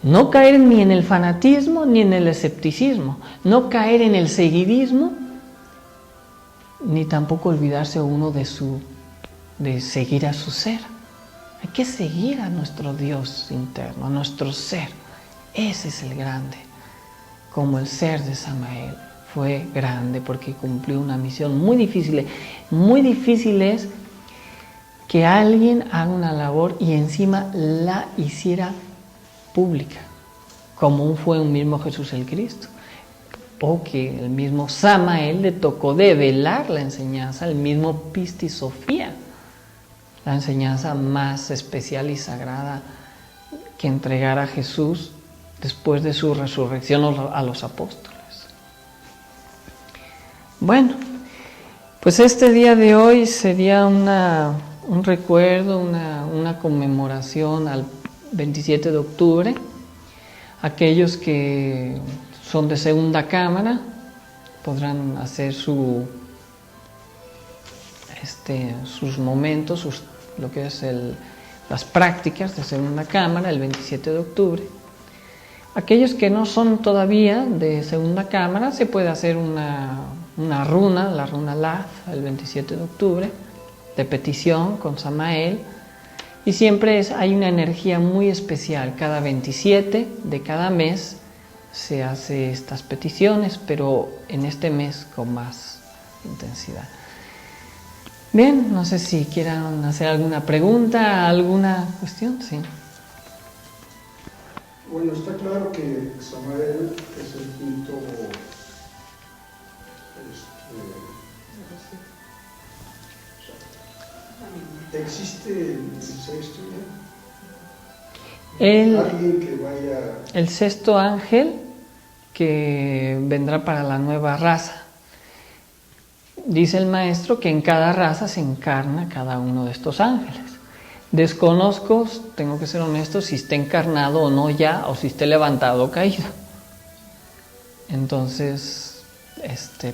Speaker 1: No caer ni en el fanatismo ni en el escepticismo, no caer en el seguidismo, ni tampoco olvidarse uno de seguir a su ser. Hay que seguir a nuestro Dios interno, a nuestro ser. Ese es el grande, como el ser de Samael fue grande porque cumplió una misión muy difícil. Muy difícil es que alguien haga una labor y encima la hiciera pública, como fue un mismo Jesús el Cristo, o que el mismo Samael le tocó develar la enseñanza, el mismo Pistis Sofía, la enseñanza más especial y sagrada que entregara Jesús después de su resurrección a los apóstoles. Bueno, pues este día de hoy sería un recuerdo, una conmemoración al 27 de octubre. Aquellos que son de segunda cámara podrán hacer sus momentos, lo que es las prácticas de segunda cámara el 27 de octubre. Aquellos que no son todavía de segunda cámara, se puede hacer una runa, la runa Laz, el 27 de octubre, de petición con Samael. Y siempre hay una energía muy especial. Cada 27 de cada mes se hace estas peticiones, pero en este mes con más intensidad. Bien, no sé si quieran hacer alguna pregunta, alguna cuestión. Sí.
Speaker 2: Bueno, está claro que Samael es el quinto ¿existe el sexto ya? ¿Alguien que vaya vaya...
Speaker 1: El sexto ángel que vendrá para la nueva raza. Dice el maestro que en cada raza se encarna cada uno de estos ángeles. Desconozco, tengo que ser honesto, si está encarnado o no ya, o si esté levantado o caído. Entonces,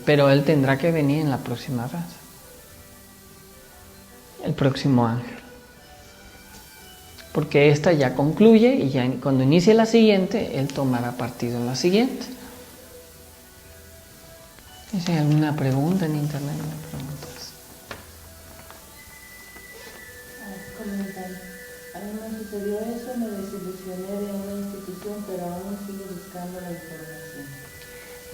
Speaker 1: pero él tendrá que venir en la próxima raza. El próximo ángel. Porque esta ya concluye y ya cuando inicie la siguiente, él tomará partido en la siguiente. Si hay alguna pregunta en internet, me preguntas.
Speaker 3: Comentario. A mí me sucedió eso, me desilusioné de una institución, pero aún sigo buscando la información.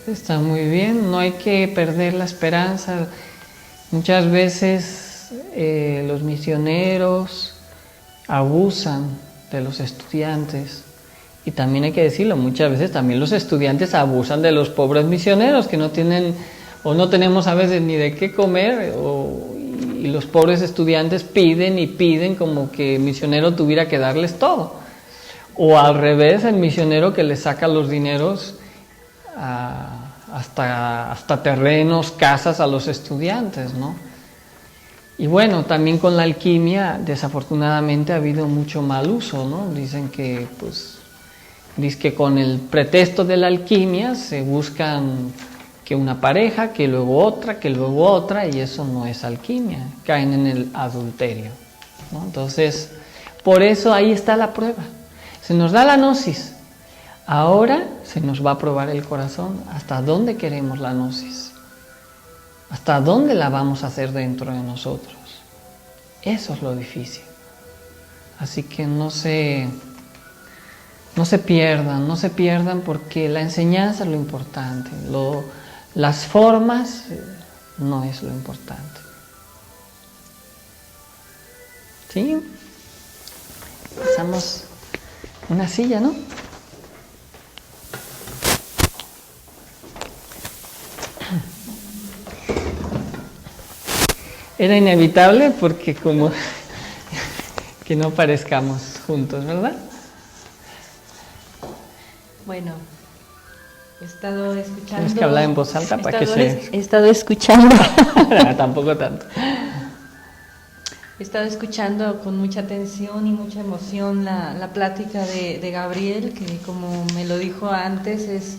Speaker 1: Está muy bien, no hay que perder la esperanza. Muchas veces los misioneros abusan de los estudiantes. Y también hay que decirlo, muchas veces también los estudiantes abusan de los pobres misioneros que no tienen o no tenemos a veces ni de qué comer y los pobres estudiantes piden y piden como que el misionero tuviera que darles todo. O al revés, el misionero que les saca los dineros hasta terrenos, casas a los estudiantes, ¿no? Y bueno, también con la alquimia desafortunadamente ha habido mucho mal uso, ¿no? Dicen que dice que con el pretexto de la alquimia se buscan que una pareja, que luego otra, y eso no es alquimia, caen en el adulterio, ¿no? Entonces, por eso ahí está la prueba. Se nos da la gnosis, ahora se nos va a probar el corazón hasta dónde queremos la gnosis, hasta dónde la vamos a hacer dentro de nosotros. Eso es lo difícil. Así que no se pierdan porque la enseñanza es lo importante, las formas no es lo importante. ¿Sí? Pasamos una silla, ¿no? Era inevitable porque como que no parezcamos juntos, ¿verdad?
Speaker 3: Bueno, he estado escuchando...
Speaker 1: Tienes que hablar en voz alta para que se...
Speaker 3: He estado escuchando...
Speaker 1: Tampoco tanto.
Speaker 3: He estado escuchando con mucha atención y mucha emoción la plática de Gabriel, que como me lo dijo antes, es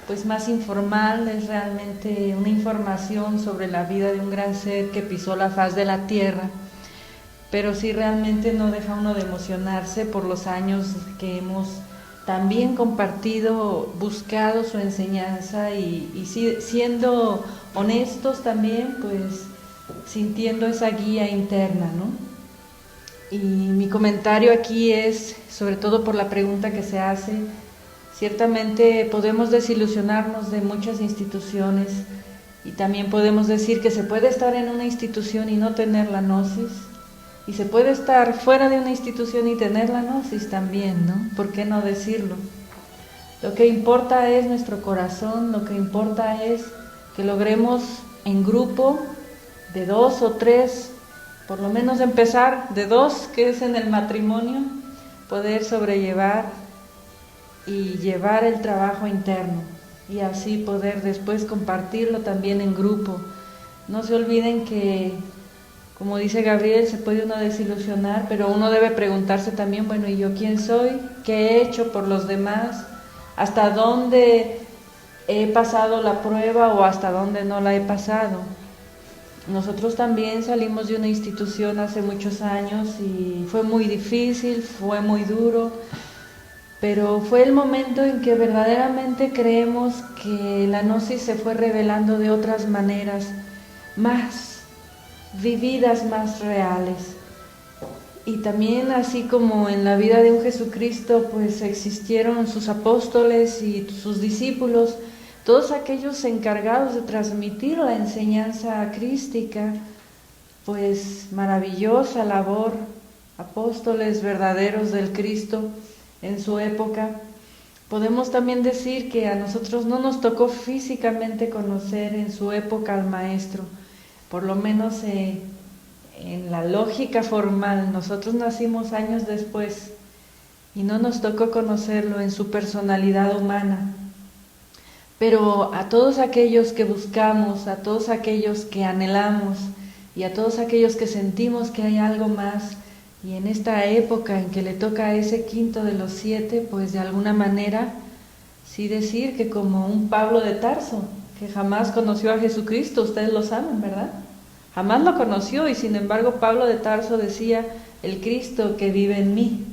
Speaker 3: pues más informal, es realmente una información sobre la vida de un gran ser que pisó la faz de la tierra, pero sí realmente no deja uno de emocionarse por los años que hemos también compartido, buscado su enseñanza y siendo honestos también, pues sintiendo esa guía interna, ¿no? Y mi comentario aquí es, sobre todo por la pregunta que se hace, ciertamente podemos desilusionarnos de muchas instituciones y también podemos decir que se puede estar en una institución y no tener la gnosis, y se puede estar fuera de una institución y tener la gnosis también, ¿no? ¿Por qué no decirlo? Lo que importa es nuestro corazón, lo que importa es que logremos en grupo, de 2 o 3, por lo menos empezar de 2, que es en el matrimonio, poder sobrellevar y llevar el trabajo interno y así poder después compartirlo también en grupo. No se olviden que, como dice Gabriel, se puede uno desilusionar, pero uno debe preguntarse también, bueno, ¿y yo quién soy? ¿Qué he hecho por los demás? ¿Hasta dónde he pasado la prueba o hasta dónde no la he pasado? Nosotros también salimos de una institución hace muchos años y fue muy difícil, fue muy duro, pero fue el momento en que verdaderamente creemos que la gnosis se fue revelando de otras maneras, más vividas, más reales. Y también así como en la vida de un Jesucristo, pues existieron sus apóstoles y sus discípulos, todos aquellos encargados de transmitir la enseñanza crística, pues maravillosa labor, apóstoles verdaderos del Cristo en su época. Podemos también decir que a nosotros no nos tocó físicamente conocer en su época al Maestro, por lo menos en la lógica formal. Nosotros nacimos años después, y no nos tocó conocerlo en su personalidad humana. Pero a todos aquellos que buscamos, a todos aquellos que anhelamos y a todos aquellos que sentimos que hay algo más, y en esta época en que le toca a ese quinto de los 7, pues de alguna manera sí decir que como un Pablo de Tarso, que jamás conoció a Jesucristo, ustedes lo saben, ¿verdad? Jamás lo conoció, y sin embargo Pablo de Tarso decía: el Cristo que vive en mí.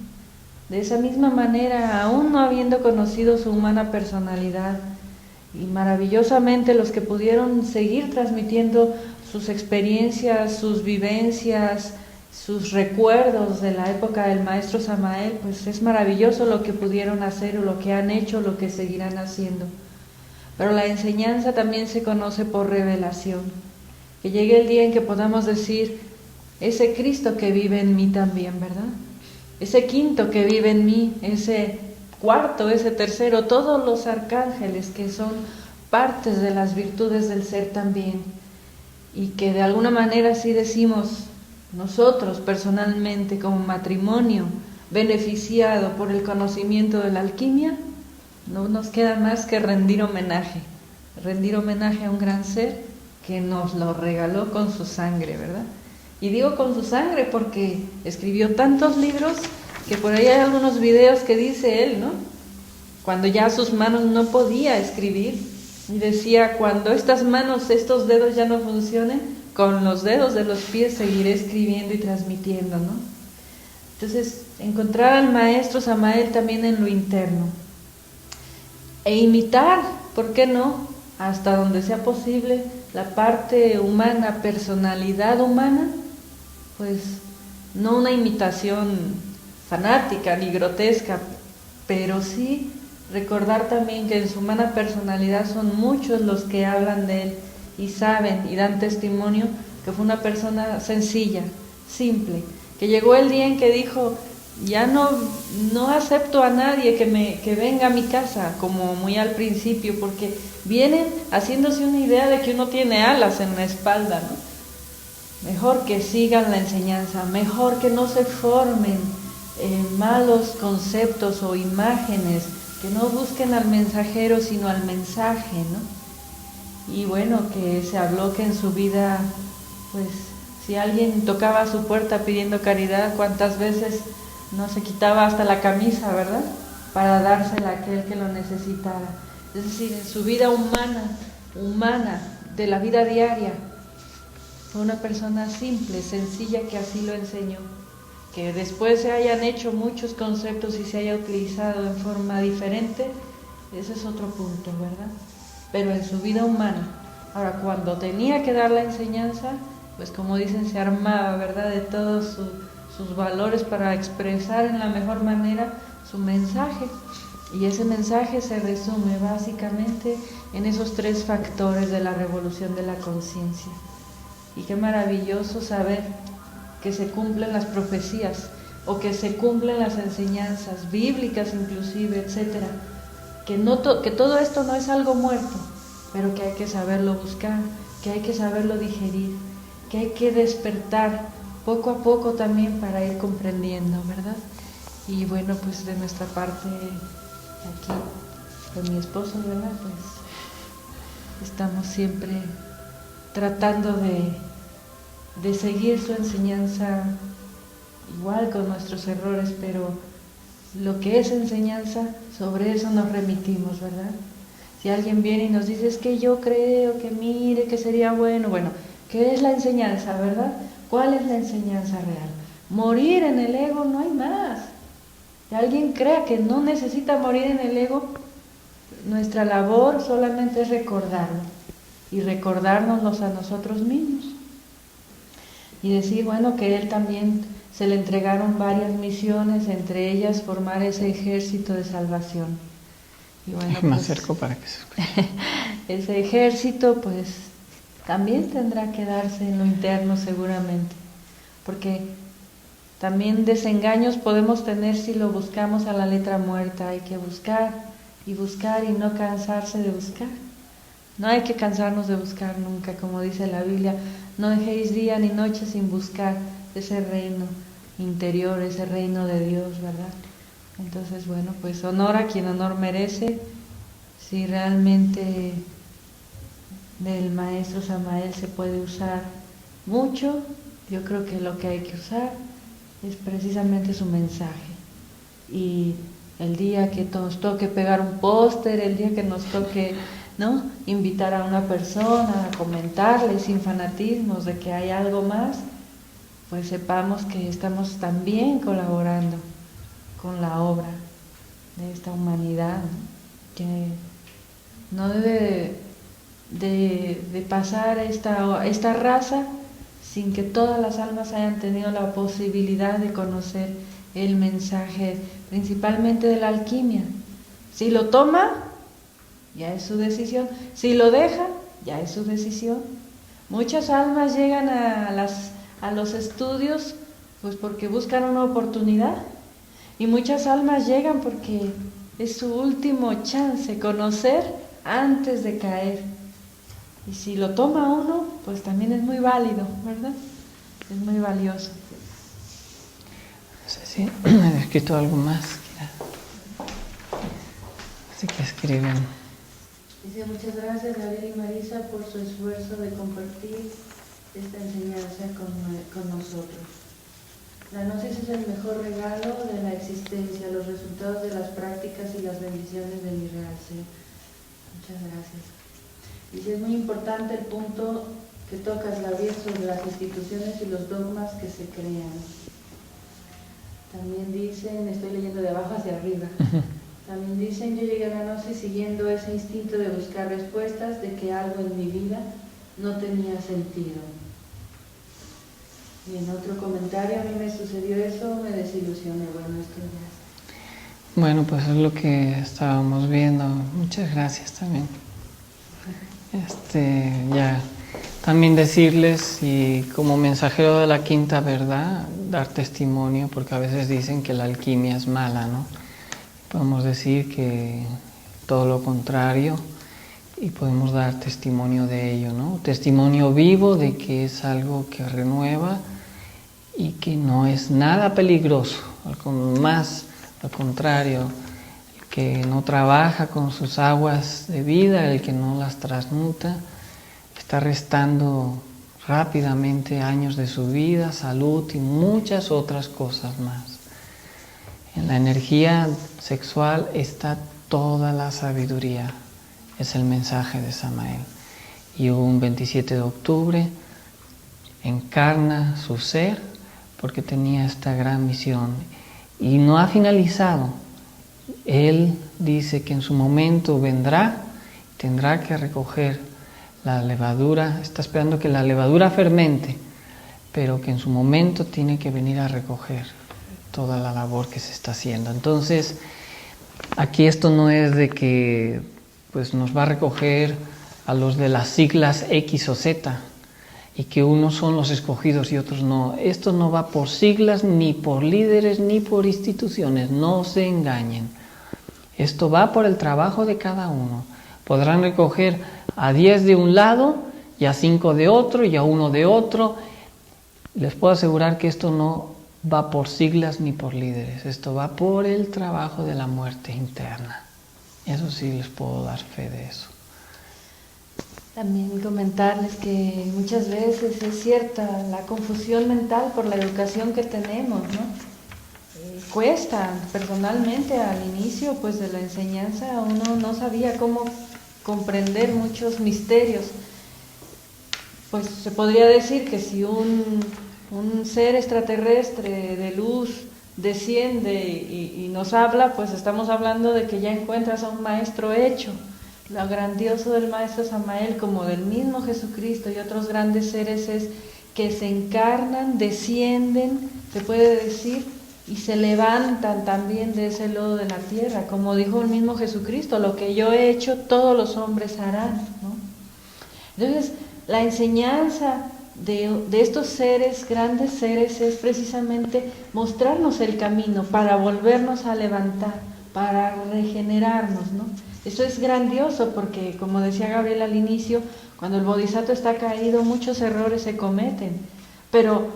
Speaker 3: De esa misma manera, aún no habiendo conocido su humana personalidad, y maravillosamente los que pudieron seguir transmitiendo sus experiencias, sus vivencias, sus recuerdos de la época del maestro Samael, pues es maravilloso lo que pudieron hacer o lo que han hecho, lo que seguirán haciendo. Pero la enseñanza también se conoce por revelación. Que llegue el día en que podamos decir: ese Cristo que vive en mí también, ¿verdad? Ese quinto que vive en mí, ese cuarto, ese tercero, todos los arcángeles que son partes de las virtudes del ser también. Y que de alguna manera sí decimos nosotros personalmente como matrimonio beneficiado por el conocimiento de la alquimia, no nos queda más que rendir homenaje a un gran ser que nos lo regaló con su sangre, ¿verdad? Y digo con su sangre porque escribió tantos libros que por ahí hay algunos videos que dice él, ¿no? Cuando ya sus manos no podía escribir, y decía: cuando estas manos, estos dedos ya no funcionen, con los dedos de los pies seguiré escribiendo y transmitiendo, ¿no? Entonces, encontrar al maestro Samael también en lo interno. E imitar, ¿por qué no?, hasta donde sea posible, la parte humana, personalidad humana, pues no una imitación fanática ni grotesca, pero sí recordar también que en su humana personalidad son muchos los que hablan de él y saben y dan testimonio que fue una persona sencilla, simple, que llegó el día en que dijo: ya no acepto a nadie que venga a mi casa, como muy al principio, porque vienen haciéndose una idea de que uno tiene alas en la espalda, ¿no? Mejor que sigan la enseñanza, mejor que no se formen malos conceptos o imágenes, que no busquen al mensajero sino al mensaje, ¿no? Y bueno, que se habló que en su vida, pues si alguien tocaba a su puerta pidiendo caridad, cuántas veces no se quitaba hasta la camisa, ¿verdad?, para dársela a aquel que lo necesitara. Es decir, en su vida humana, de la vida diaria, fue una persona simple, sencilla, que así lo enseñó. Que después se hayan hecho muchos conceptos y se haya utilizado en forma diferente, ese es otro punto, ¿verdad? Pero en su vida humana. Ahora, cuando tenía que dar la enseñanza, pues como dicen, se armaba, ¿verdad?, de todos sus valores para expresar en la mejor manera su mensaje. Y ese mensaje se resume básicamente en esos 3 factores de la revolución de la conciencia. Y qué maravilloso saber que se cumplen las profecías o que se cumplen las enseñanzas bíblicas inclusive, etcétera. Que todo esto no es algo muerto, pero que hay que saberlo buscar, que hay que saberlo digerir, que hay que despertar poco a poco también para ir comprendiendo, ¿verdad? Y bueno, pues de nuestra parte, aquí con mi esposo, ¿verdad?, pues estamos siempre tratando de seguir su enseñanza, igual con nuestros errores, pero lo que es enseñanza, sobre eso nos remitimos, ¿verdad? Si alguien viene y nos dice: es que yo creo que mire que sería bueno, ¿qué es la enseñanza, verdad? ¿Cuál es la enseñanza real? Morir en el ego, no hay más. Si alguien crea que no necesita morir en el ego, nuestra labor solamente es recordarlo y recordárnoslos a nosotros mismos. Y decir, bueno, que él también se le entregaron varias misiones, entre ellas formar ese ejército de salvación. Y bueno,
Speaker 1: me
Speaker 3: pues,
Speaker 1: acerco para que se escuche.
Speaker 3: Ese ejército pues también tendrá que darse en lo interno seguramente, porque también desengaños podemos tener si lo buscamos a la letra muerta. Hay que buscar y buscar y no cansarse de buscar. No hay que cansarnos de buscar nunca, como dice la Biblia: no dejéis día ni noche sin buscar ese reino interior, ese reino de Dios, ¿verdad? Entonces, bueno, pues honor a quien honor merece. Si realmente del maestro Samael se puede usar mucho, yo creo que lo que hay que usar es precisamente su mensaje. Y el día que nos toque pegar un póster, el día que nos toque, ¿no?, invitar a una persona a comentarle sin fanatismos de que hay algo más, pues sepamos que estamos también colaborando con la obra de esta humanidad, ¿no?, que no debe de pasar esta raza sin que todas las almas hayan tenido la posibilidad de conocer el mensaje, principalmente de la alquimia. Si lo toma, ya es su decisión. Si lo deja, ya es su decisión. Muchas almas llegan a los estudios pues porque buscan una oportunidad, y muchas almas llegan porque es su último chance, conocer antes de caer. Y si lo toma uno, pues también es muy válido, ¿verdad? Es muy valioso.
Speaker 1: No sé si he escrito algo más. Así que escriben.
Speaker 4: Dice: muchas gracias Gabriel y Marisa por su esfuerzo de compartir esta enseñanza con nosotros. La gnosis es el mejor regalo de la existencia, los resultados de las prácticas y las bendiciones de mi real ser. Muchas gracias. Dice: es muy importante el punto que tocas, Gabriel, sobre las instituciones y los dogmas que se crean. También dicen, estoy leyendo de abajo hacia arriba, también dicen: yo llegué a la gnosis siguiendo ese instinto de buscar respuestas, de que algo en mi vida no tenía sentido. Y en otro comentario: a mí me sucedió eso, me desilusioné. Bueno, esto ya.
Speaker 1: Bueno, pues es lo que estábamos viendo. Muchas gracias también. Ya también decirles, y como mensajero de la quinta verdad, dar testimonio, porque a veces dicen que la alquimia es mala, ¿no? Podemos decir que todo lo contrario, y podemos dar testimonio de ello, ¿no? Testimonio vivo de que es algo que renueva y que no es nada peligroso, más al contrario, el que no trabaja con sus aguas de vida, el que no las transmuta, está restando rápidamente años de su vida, salud y muchas otras cosas más. En la energía sexual está toda la sabiduría, es el mensaje de Samael. Y un 27 de octubre encarna su ser porque tenía esta gran misión y no ha finalizado. Él dice que en su momento vendrá, tendrá que recoger la levadura, está esperando que la levadura fermente, pero que en su momento tiene que venir a recoger toda la labor que se está haciendo. Entonces, aquí esto no es de que pues nos va a recoger a los de las siglas X o Z y que unos son los escogidos y otros no. Esto no va por siglas, ni por líderes, ni por instituciones, no se engañen. Esto va por el trabajo de cada uno. Podrán recoger a 10 de un lado y a 5 de otro y a 1 de otro. Les puedo asegurar que esto no va por siglas ni por líderes. Esto va por el trabajo de la muerte interna. Eso sí les puedo dar fe de eso.
Speaker 3: También comentarles que muchas veces es cierta la confusión mental por la educación que tenemos, ¿no? Cuesta, personalmente al inicio pues de la enseñanza uno no sabía cómo comprender muchos misterios. Pues se podría decir que si un ser extraterrestre de luz desciende y nos habla, pues estamos hablando de que ya encuentras a un maestro hecho. Lo grandioso del maestro Samael, como del mismo Jesucristo y otros grandes seres, es que se encarnan, descienden, se puede decir, y se levantan también de ese lodo de la tierra, como dijo el mismo Jesucristo: lo que yo he hecho, todos los hombres harán, ¿no? Entonces, la enseñanza de estos seres, grandes seres, es precisamente mostrarnos el camino para volvernos a levantar, para regenerarnos, ¿no? Eso es grandioso porque, como decía Gabriel al inicio, cuando el bodhisattva está caído, muchos errores se cometen, pero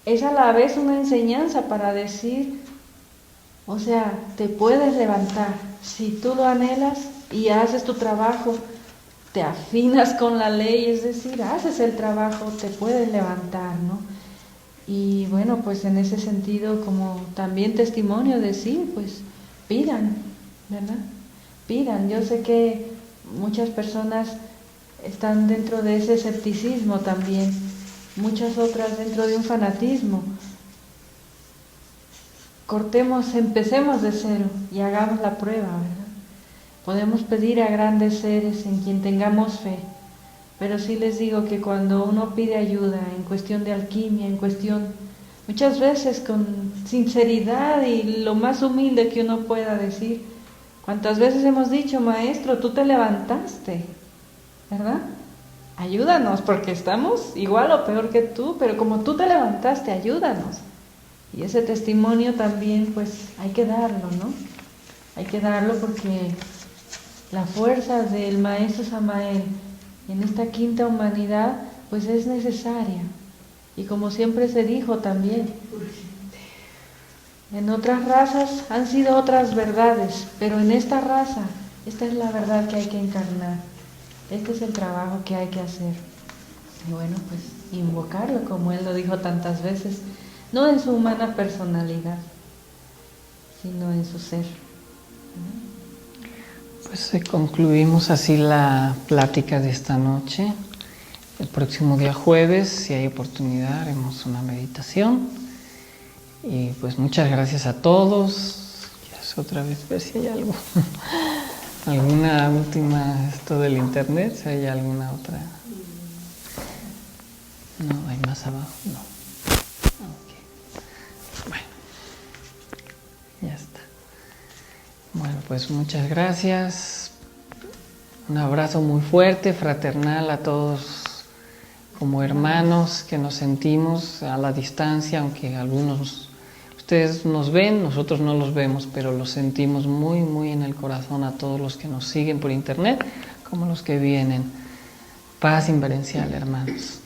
Speaker 3: es a la vez una enseñanza para decir: O sea, te puedes levantar. Si tú lo anhelas y haces tu trabajo, te afinas con la ley, es decir, haces el trabajo, te puedes levantar, ¿no? Y bueno, pues en ese sentido, como también testimonio decir, pues pidan, ¿verdad? Pidan. Yo sé que muchas personas están dentro de ese escepticismo también, muchas otras dentro de un fanatismo. Empecemos de cero y hagamos la prueba, ¿verdad? Podemos pedir a grandes seres en quien tengamos fe, pero sí les digo que cuando uno pide ayuda en cuestión de alquimia, muchas veces con sinceridad y lo más humilde que uno pueda decir, ¿cuántas veces hemos dicho, maestro, tú te levantaste, ¿verdad? Ayúdanos, porque estamos igual o peor que tú, pero como tú te levantaste, ayúdanos. Y ese testimonio también, pues, hay que darlo, ¿no? Hay que darlo porque la fuerza del maestro Samael en esta quinta humanidad, pues es necesaria. Y como siempre se dijo también, en otras razas han sido otras verdades, pero en esta raza, esta es la verdad que hay que encarnar. Este es el trabajo que hay que hacer. Y bueno, pues invocarlo, como él lo dijo tantas veces, no en su humana personalidad, sino en su ser.
Speaker 1: Pues concluimos así la plática de esta noche. El próximo día jueves, si hay oportunidad, haremos una meditación. Y pues muchas gracias a todos. Ya otra vez ver si hay algo. ¿Alguna última, esto del internet? Si hay alguna otra. No, hay más abajo. No. Okay. Bueno. Ya está. Bueno, pues muchas gracias. Un abrazo muy fuerte, fraternal a todos como hermanos que nos sentimos a la distancia, aunque algunos ustedes nos ven, nosotros no los vemos, pero los sentimos muy, muy en el corazón a todos los que nos siguen por internet, como los que vienen. Paz inverencial, hermanos.